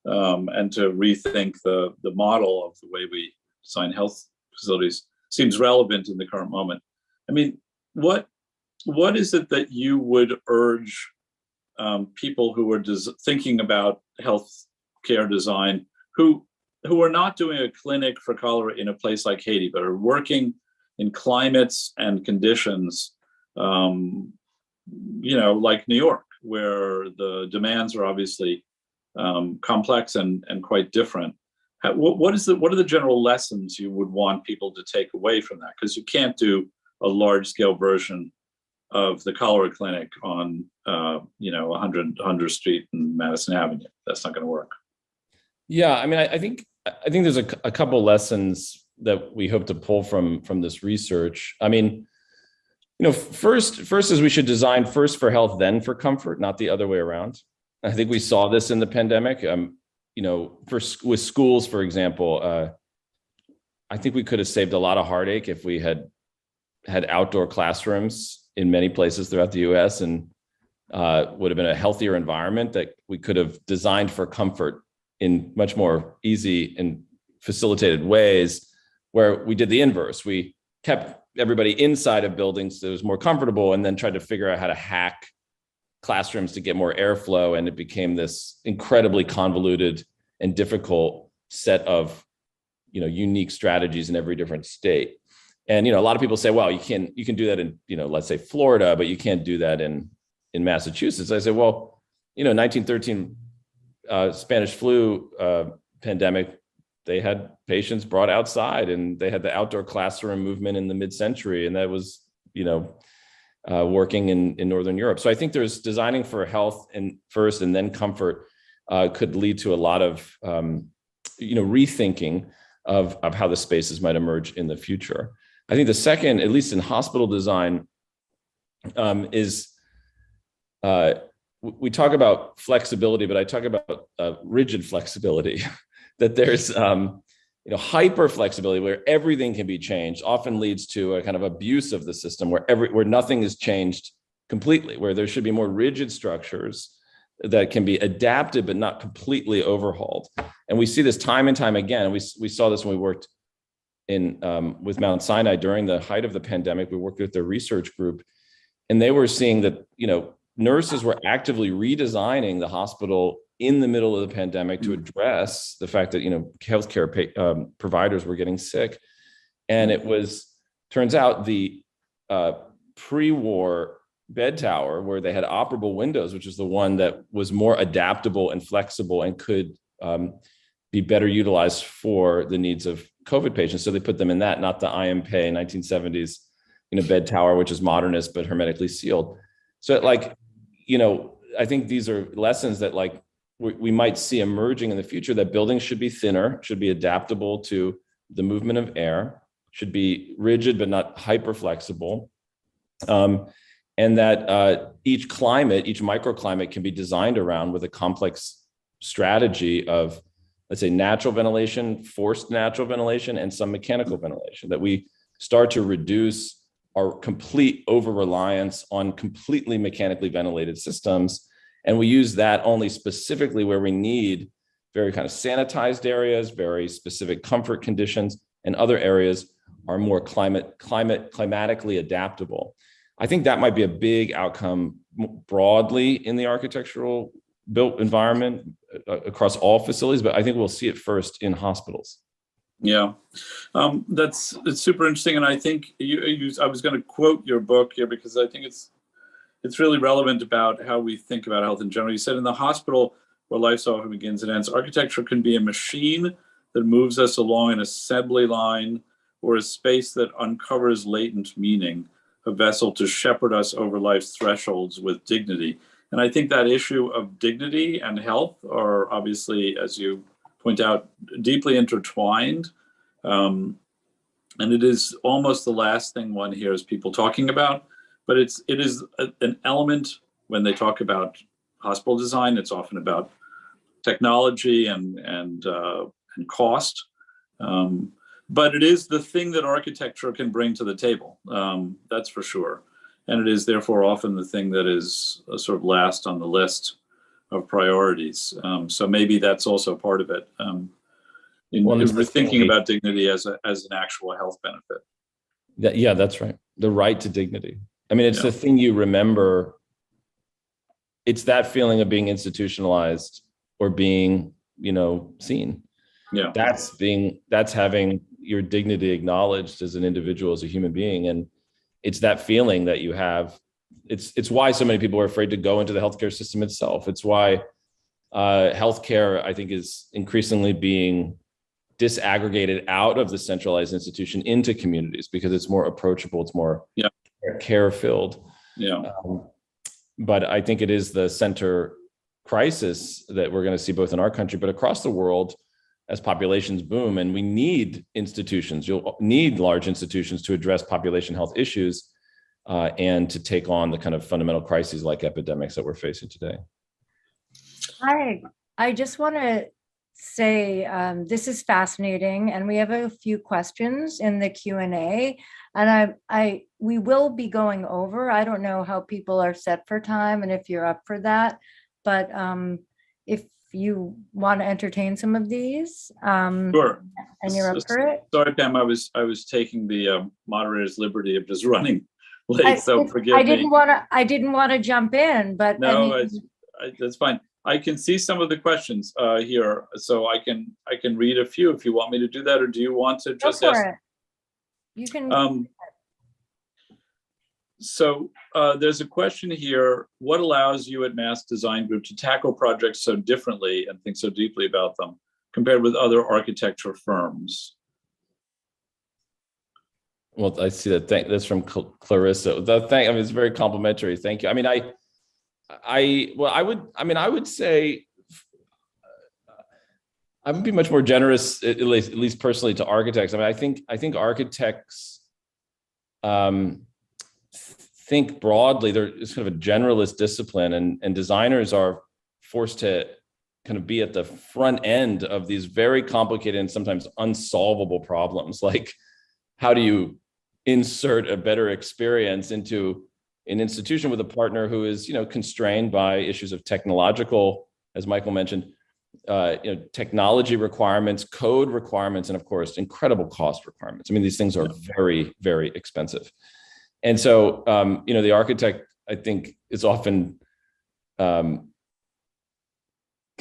and to rethink the model of the way we design health facilities, seems relevant in the current moment. I mean, what is it that you would urge people who are thinking about health care design, who are not doing a clinic for cholera in a place like Haiti, but are working in climates and conditions, like New York, where the demands are obviously complex and quite different? What are the general lessons you would want people to take away from that? Because you can't do a large scale version of the cholera clinic on 100 Street and Madison Avenue. That's not going to work. Yeah, I mean, I think there's a couple lessons that we hope to pull from this research. I mean, first is we should design first for health, then for comfort, not the other way around. I think we saw this in the pandemic. With schools, for example, I think we could have saved a lot of heartache if we had outdoor classrooms in many places throughout the US, and would have been a healthier environment that we could have designed for comfort in much more easy and facilitated ways, where we did the inverse. We kept everybody inside of buildings that was more comfortable, and then tried to figure out how to hack classrooms to get more airflow. And it became this incredibly convoluted and difficult set of, unique strategies in every different state. And, a lot of people say, well, you can do that in, let's say Florida, but you can't do that in Massachusetts. I say, well, 1913 Spanish flu pandemic, they had patients brought outside, and they had the outdoor classroom movement in the mid-century. And that was, working in Northern Europe. So I think there's designing for health and first, and then comfort could lead to a lot of, rethinking of how the spaces might emerge in the future. I think the second, at least in hospital design, is we talk about flexibility, but I talk about rigid flexibility. That there's hyper flexibility where everything can be changed, often leads to a kind of abuse of the system where nothing is changed completely, where there should be more rigid structures that can be adapted but not completely overhauled. And we see this time and time again. We saw this when we worked with Mount Sinai during the height of the pandemic. We worked with their research group, and they were seeing that nurses were actively redesigning the hospital in the middle of the pandemic to address the fact that healthcare providers were getting sick. And turns out the pre-war bed tower, where they had operable windows, which is the one that was more adaptable and flexible and could be better utilized for the needs of COVID patients. So they put them in that, not the IMP 1970s bed tower, which is modernist but hermetically sealed. So I think these are lessons that we might see emerging in the future, that buildings should be thinner, should be adaptable to the movement of air, should be rigid but not hyper flexible, and that each microclimate can be designed around with a complex strategy of, let's say, natural ventilation, forced natural ventilation, and some mechanical ventilation, that we start to reduce our complete over-reliance on completely mechanically ventilated systems. And we use that only specifically where we need very kind of sanitized areas, very specific comfort conditions, and other areas are more climatically adaptable. I think that might be a big outcome broadly in the architectural built environment across all facilities, but I think we'll see it first in hospitals. Yeah, it's super interesting. And I think I was going to quote your book here because I think it's really relevant about how we think about health in general. You said, in the hospital where life so often begins and ends, architecture can be a machine that moves us along an assembly line, or a space that uncovers latent meaning, a vessel to shepherd us over life's thresholds with dignity. And I think that issue of dignity and health are obviously, as you point out, deeply intertwined. And it is almost the last thing one hears people talking about, but it is an element when they talk about hospital design. It's often about technology and cost. But it is the thing that architecture can bring to the table. That's for sure. and it is therefore often the thing that is sort of last on the list of priorities. So maybe that's also part of it. We're thinking about dignity as an actual health benefit. Yeah, that's right. The right to dignity. I mean, it's the thing you remember. It's that feeling of being institutionalized or being, seen. Yeah. That's having your dignity acknowledged as an individual, as a human being. And it's that feeling that you have. It's why so many people are afraid to go into the healthcare system itself. It's why healthcare, I think, is increasingly being disaggregated out of the centralized institution into communities, because it's more approachable, it's more care filled. Yeah. But I think it is the center crisis that we're going to see both in our country, but across the world as populations boom. And we need institutions. You'll need large institutions to address population health issues and to take on the kind of fundamental crises like epidemics that we're facing today. I just want to say this is fascinating, and we have a few questions in the Q&A, and we will be going over. I don't know how people are set for time and if you're up for that, but if you want to entertain some of these, sure, and you're up for it. Sorry, Pam, I was taking the moderator's liberty of just running late, so forgive me. I didn't want to jump in, but no, that's fine. I can see some of the questions here, so I can read a few if you want me to do that, or do you want to just ask? You can. So there's a question here: what allows you at Mass Design Group to tackle projects so differently and think so deeply about them compared with other architecture firms? Well, I see that. That's from Clarissa. It's very complimentary. Thank you. I mean, I would say I would be much more generous, at least personally, to architects. I mean, I think architects think broadly. It's kind of a generalist discipline, and designers are forced to kind of be at the front end of these very complicated and sometimes unsolvable problems. Like, how do you insert a better experience into an institution with a partner who is, constrained by issues of technological, as Michael mentioned, technology requirements, code requirements, and of course, incredible cost requirements. I mean, these things are very, very expensive. And so, the architect, I think, is often kind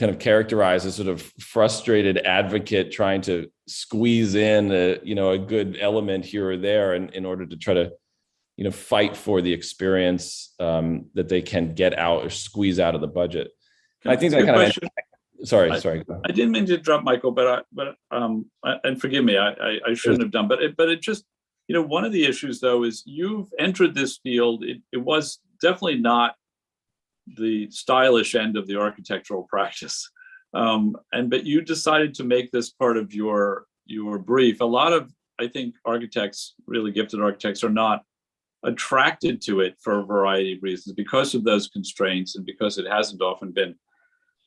of characterized as sort of frustrated advocate trying to squeeze in a good element here or there in order to try to fight for the experience that they can get out or squeeze out of the budget. I think that kind of. Sorry. I didn't mean to interrupt, Michael, but and forgive me, I shouldn't have done. But it just, one of the issues though is you've entered this field. It was definitely not the stylish end of the architectural practice, but you decided to make this part of your brief. A lot of, I think, architects, really gifted architects, are not attracted to it for a variety of reasons because of those constraints and because it hasn't often been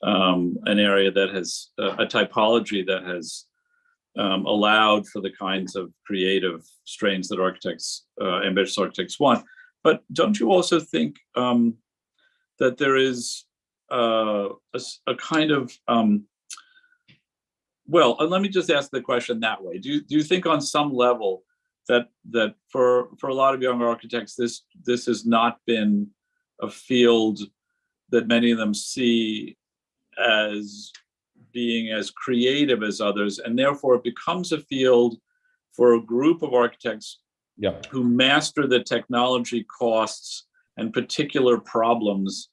an area that has a typology that has allowed for the kinds of creative strains that architects, ambitious architects want. But don't you also think that there is a kind of, let me just ask the question that way. Do you think on some level that for a lot of young architects, this has not been a field that many of them see as being as creative as others, and therefore it becomes a field for a group of architects who master the technology costs and particular problems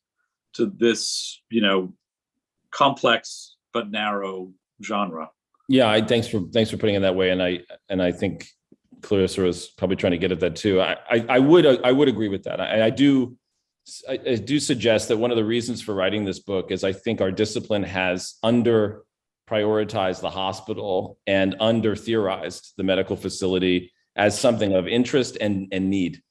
to this, complex but narrow genre? Yeah, thanks for putting it that way, and I think Clarissa was probably trying to get at that too. I would agree with that. I do suggest that one of the reasons for writing this book is I think our discipline has under prioritized the hospital and under theorized the medical facility as something of interest and need.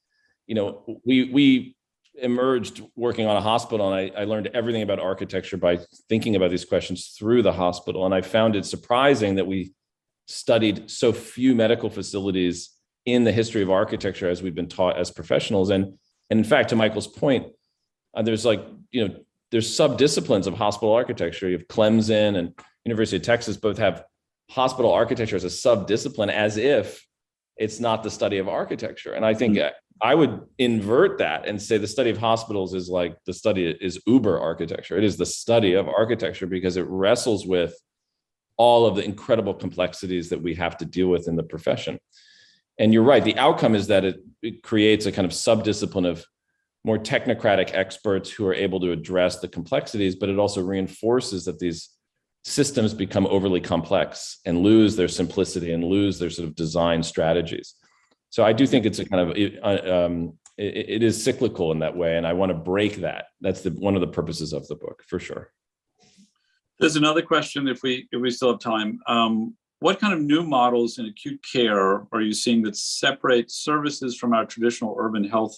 We emerged working on a hospital, and I learned everything about architecture by thinking about these questions through the hospital. And I found it surprising that we studied so few medical facilities in the history of architecture as we've been taught as professionals. And And in fact, to Michael's point, there's there's sub-disciplines of hospital architecture. You have Clemson and University of Texas both have hospital architecture as a sub-discipline, as if it's not the study of architecture. And I think I would invert that and say the study of hospitals is like the study is uber architecture. It is the study of architecture because it wrestles with all of the incredible complexities that we have to deal with in the profession. And you're right, the outcome is that it creates a kind of sub-discipline of more technocratic experts who are able to address the complexities, but it also reinforces that these systems become overly complex and lose their simplicity and lose their sort of design strategies. So I do think it's a kind of, it is cyclical in that way. And I want to break that. That's one of the purposes of the book, for sure. There's another question if we still have time. What kind of new models in acute care are you seeing that separate services from our traditional urban health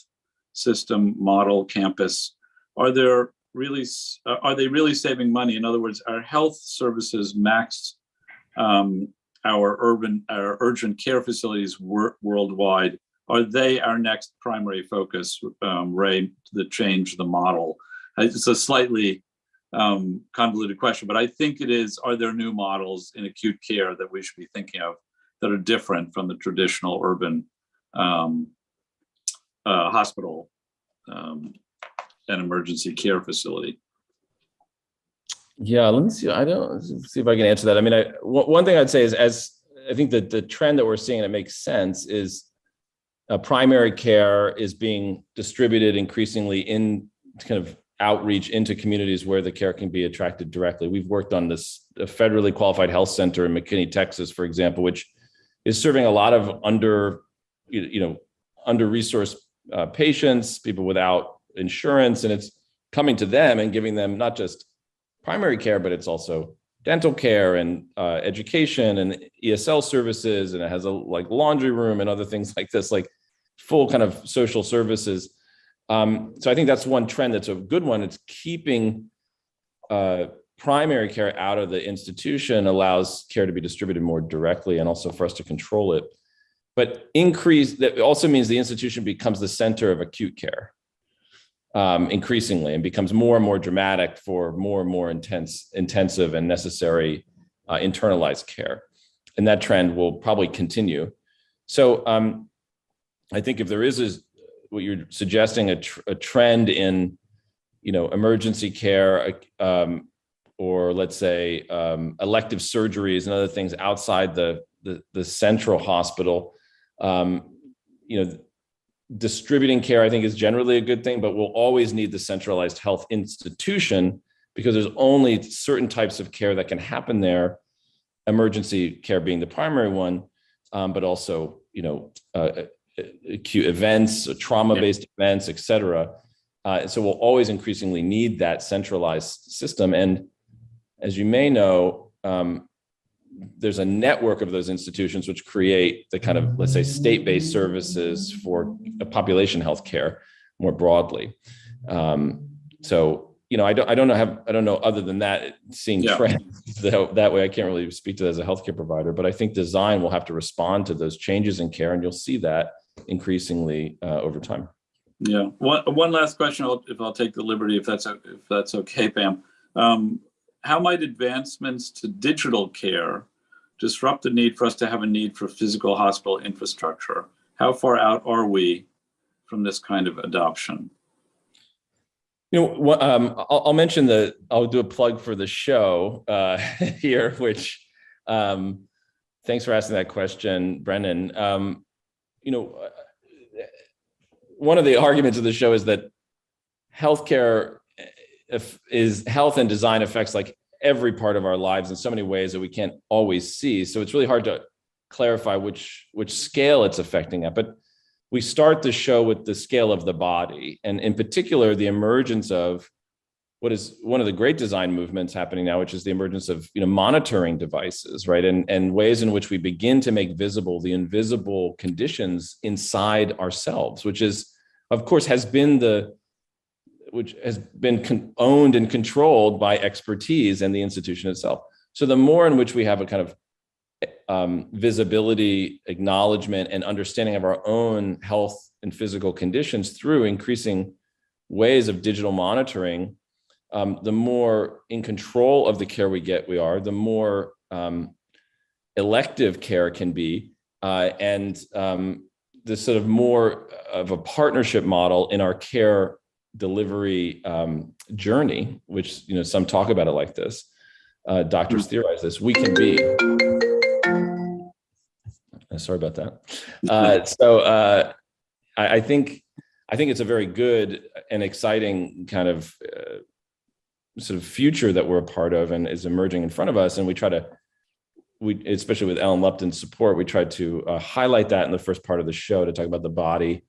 system model campus? Are they really saving money? In other words, our health services max our urgent care facilities worldwide. Are they our next primary focus, Ray, to change the model? It's a slightly convoluted question, but I think it is. Are there new models in acute care that we should be thinking of that are different from the traditional urban hospital and emergency care facility? Yeah, let me see. Let's see if I can answer that. I mean, one thing I'd say is, as I think that the trend that we're seeing, and it makes sense, is primary care is being distributed increasingly in kind of outreach into communities where the care can be attracted directly. We've worked on this a federally qualified health center in McKinney, Texas, for example, which is serving a lot of under-resourced patients, people without insurance, and it's coming to them and giving them not just primary care, but it's also dental care and education and ESL services, and it has a laundry room and other things like this, like full kind of social services. So I think that's one trend that's a good one. It's keeping primary care out of the institution, allows care to be distributed more directly, and also for us to control it. But that also means the institution becomes the center of acute care increasingly, and becomes more and more dramatic for more and more intensive and necessary internalized care. And that trend will probably continue. So I think if there is what you're suggesting, a trend in, emergency care, or let's say elective surgeries and other things outside the central hospital, distributing care, I think, is generally a good thing, but we'll always need the centralized health institution because there's only certain types of care that can happen there, emergency care being the primary one, but also, acute events, trauma-based events, et cetera. So we'll always increasingly need that centralized system. And as you may know, there's a network of those institutions which create the kind of, let's say, state-based services for population health care more broadly. So, I don't know other than that, seeing trends that way. I can't really speak to that as a healthcare provider, but I think design will have to respond to those changes in care, and you'll see that increasingly over time. Yeah. One last question, if I'll take the liberty, if that's okay, Pam. How might advancements to digital care disrupt the need for us to have a need for physical hospital infrastructure? How far out are we from this kind of adoption? I'll mention I'll do a plug for the show here, which thanks for asking that question, Brennan. One of the arguments of the show is that healthcare is health and design affects like every part of our lives in so many ways that we can't always see. So it's really hard to clarify which scale it's affecting at. But we start the show with the scale of the body, and in particular, the emergence of what is one of the great design movements happening now, which is the emergence of monitoring devices, right? And ways in which we begin to make visible the invisible conditions inside ourselves, which is, of course, has been owned and controlled by expertise and the institution itself. So the more in which we have a kind of visibility, acknowledgement, and understanding of our own health and physical conditions through increasing ways of digital monitoring, the more in control of the care we are, the more elective care can be, and the sort of more of a partnership model in our care delivery journey, which some talk about it like this. Doctors theorize this. We can be. Sorry about that. I think it's a very good and exciting kind of sort of future that we're a part of and is emerging in front of us. And we especially with Ellen Lupton's support, we tried to highlight that in the first part of the show to talk about the body,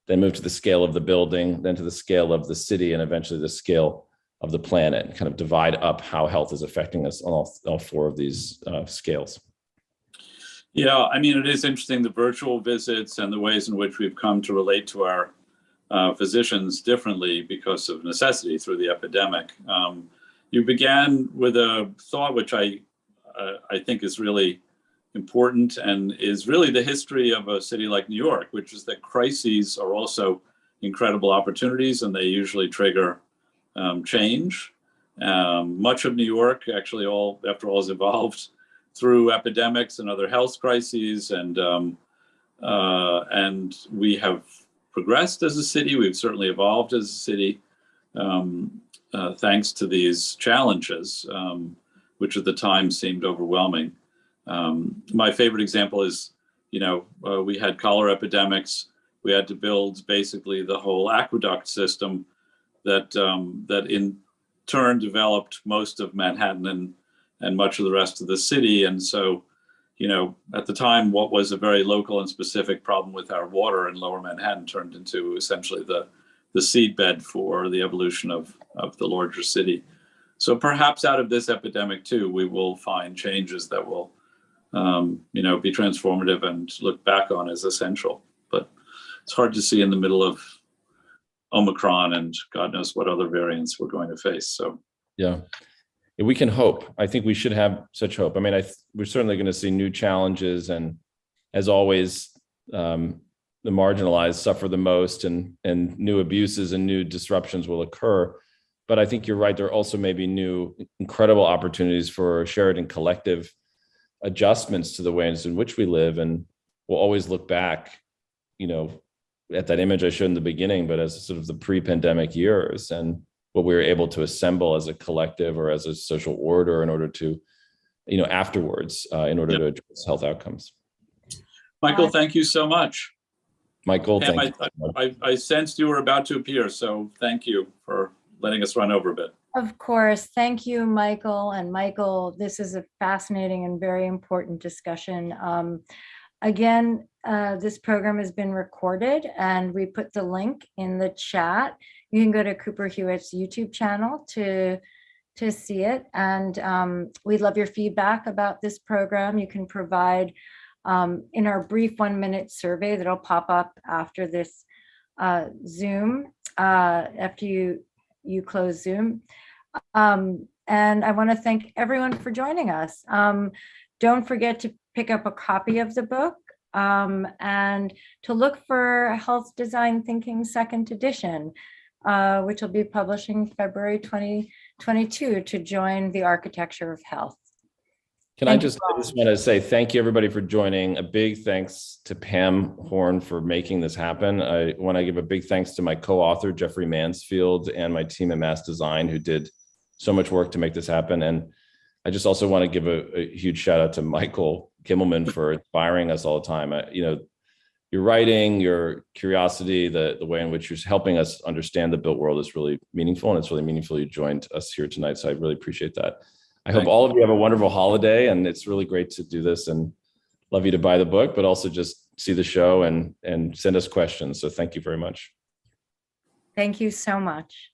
then move to the scale of the building, then to the scale of the city, and eventually the scale of the planet, and kind of divide up how health is affecting us on all four of these scales. Yeah, I mean, it is interesting, the virtual visits and the ways in which we've come to relate to our physicians differently because of necessity through the epidemic. You began with a thought which I think is really important and is really the history of a city like New York, which is that crises are also incredible opportunities, and they usually trigger change. Much of New York actually after all is evolved through epidemics and other health crises, and we have progressed as a city. We've certainly evolved as a city thanks to these challenges, which at the time seemed overwhelming. My favorite example is, we had cholera epidemics. We had to build basically the whole aqueduct system that in turn developed most of Manhattan and much of the rest of the city. And so, at the time, what was a very local and specific problem with our water in Lower Manhattan turned into essentially the seedbed for the evolution of the larger city. So perhaps out of this epidemic too, we will find changes that will, be transformative and look back on as essential. But it's hard to see in the middle of Omicron and God knows what other variants we're going to face. So yeah, we can hope. I think we should have such hope. I mean, we're certainly going to see new challenges, and as always, the marginalized suffer the most, and new abuses and new disruptions will occur. But I think you're right. There also may be new incredible opportunities for shared and collective adjustments to the ways in which we live. And we'll always look back, at that image I showed in the beginning, but as sort of the pre-pandemic years and what we were able to assemble as a collective or as a social order in order to, afterwards, in order to address health outcomes. Michael, thank you so much. Michael, Pam, thank you. I sensed you were about to appear, so thank you for letting us run over a bit. Of course. Thank you, Michael. And Michael, this is a fascinating and very important discussion. Again, this program has been recorded, and we put the link in the chat. You can go to Cooper Hewitt's YouTube channel to see it. And we'd love your feedback about this program. You can provide in our brief 1-minute survey that'll pop up after this Zoom, after you close Zoom. And I want to thank everyone for joining us. Don't forget to pick up a copy of the book and to look for Health Design Thinking Second Edition, which will be publishing February 2022 to join the architecture of health. I just want to say thank you, everybody, for joining. A big thanks to Pam Horn for making this happen. I want to give a big thanks to my co-author, Jeffrey Mansfield, and my team at Mass Design, who did so much work to make this happen. And I just also want to give a huge shout out to Michael Kimmelman for inspiring us all the time. Your writing, your curiosity, the way in which you're helping us understand the built world is really meaningful, and it's really meaningful you joined us here tonight. So I really appreciate that. I hope all of you have a wonderful holiday, and it's really great to do this, and love you to buy the book, but also just see the show and send us questions. So thank you very much. Thank you so much.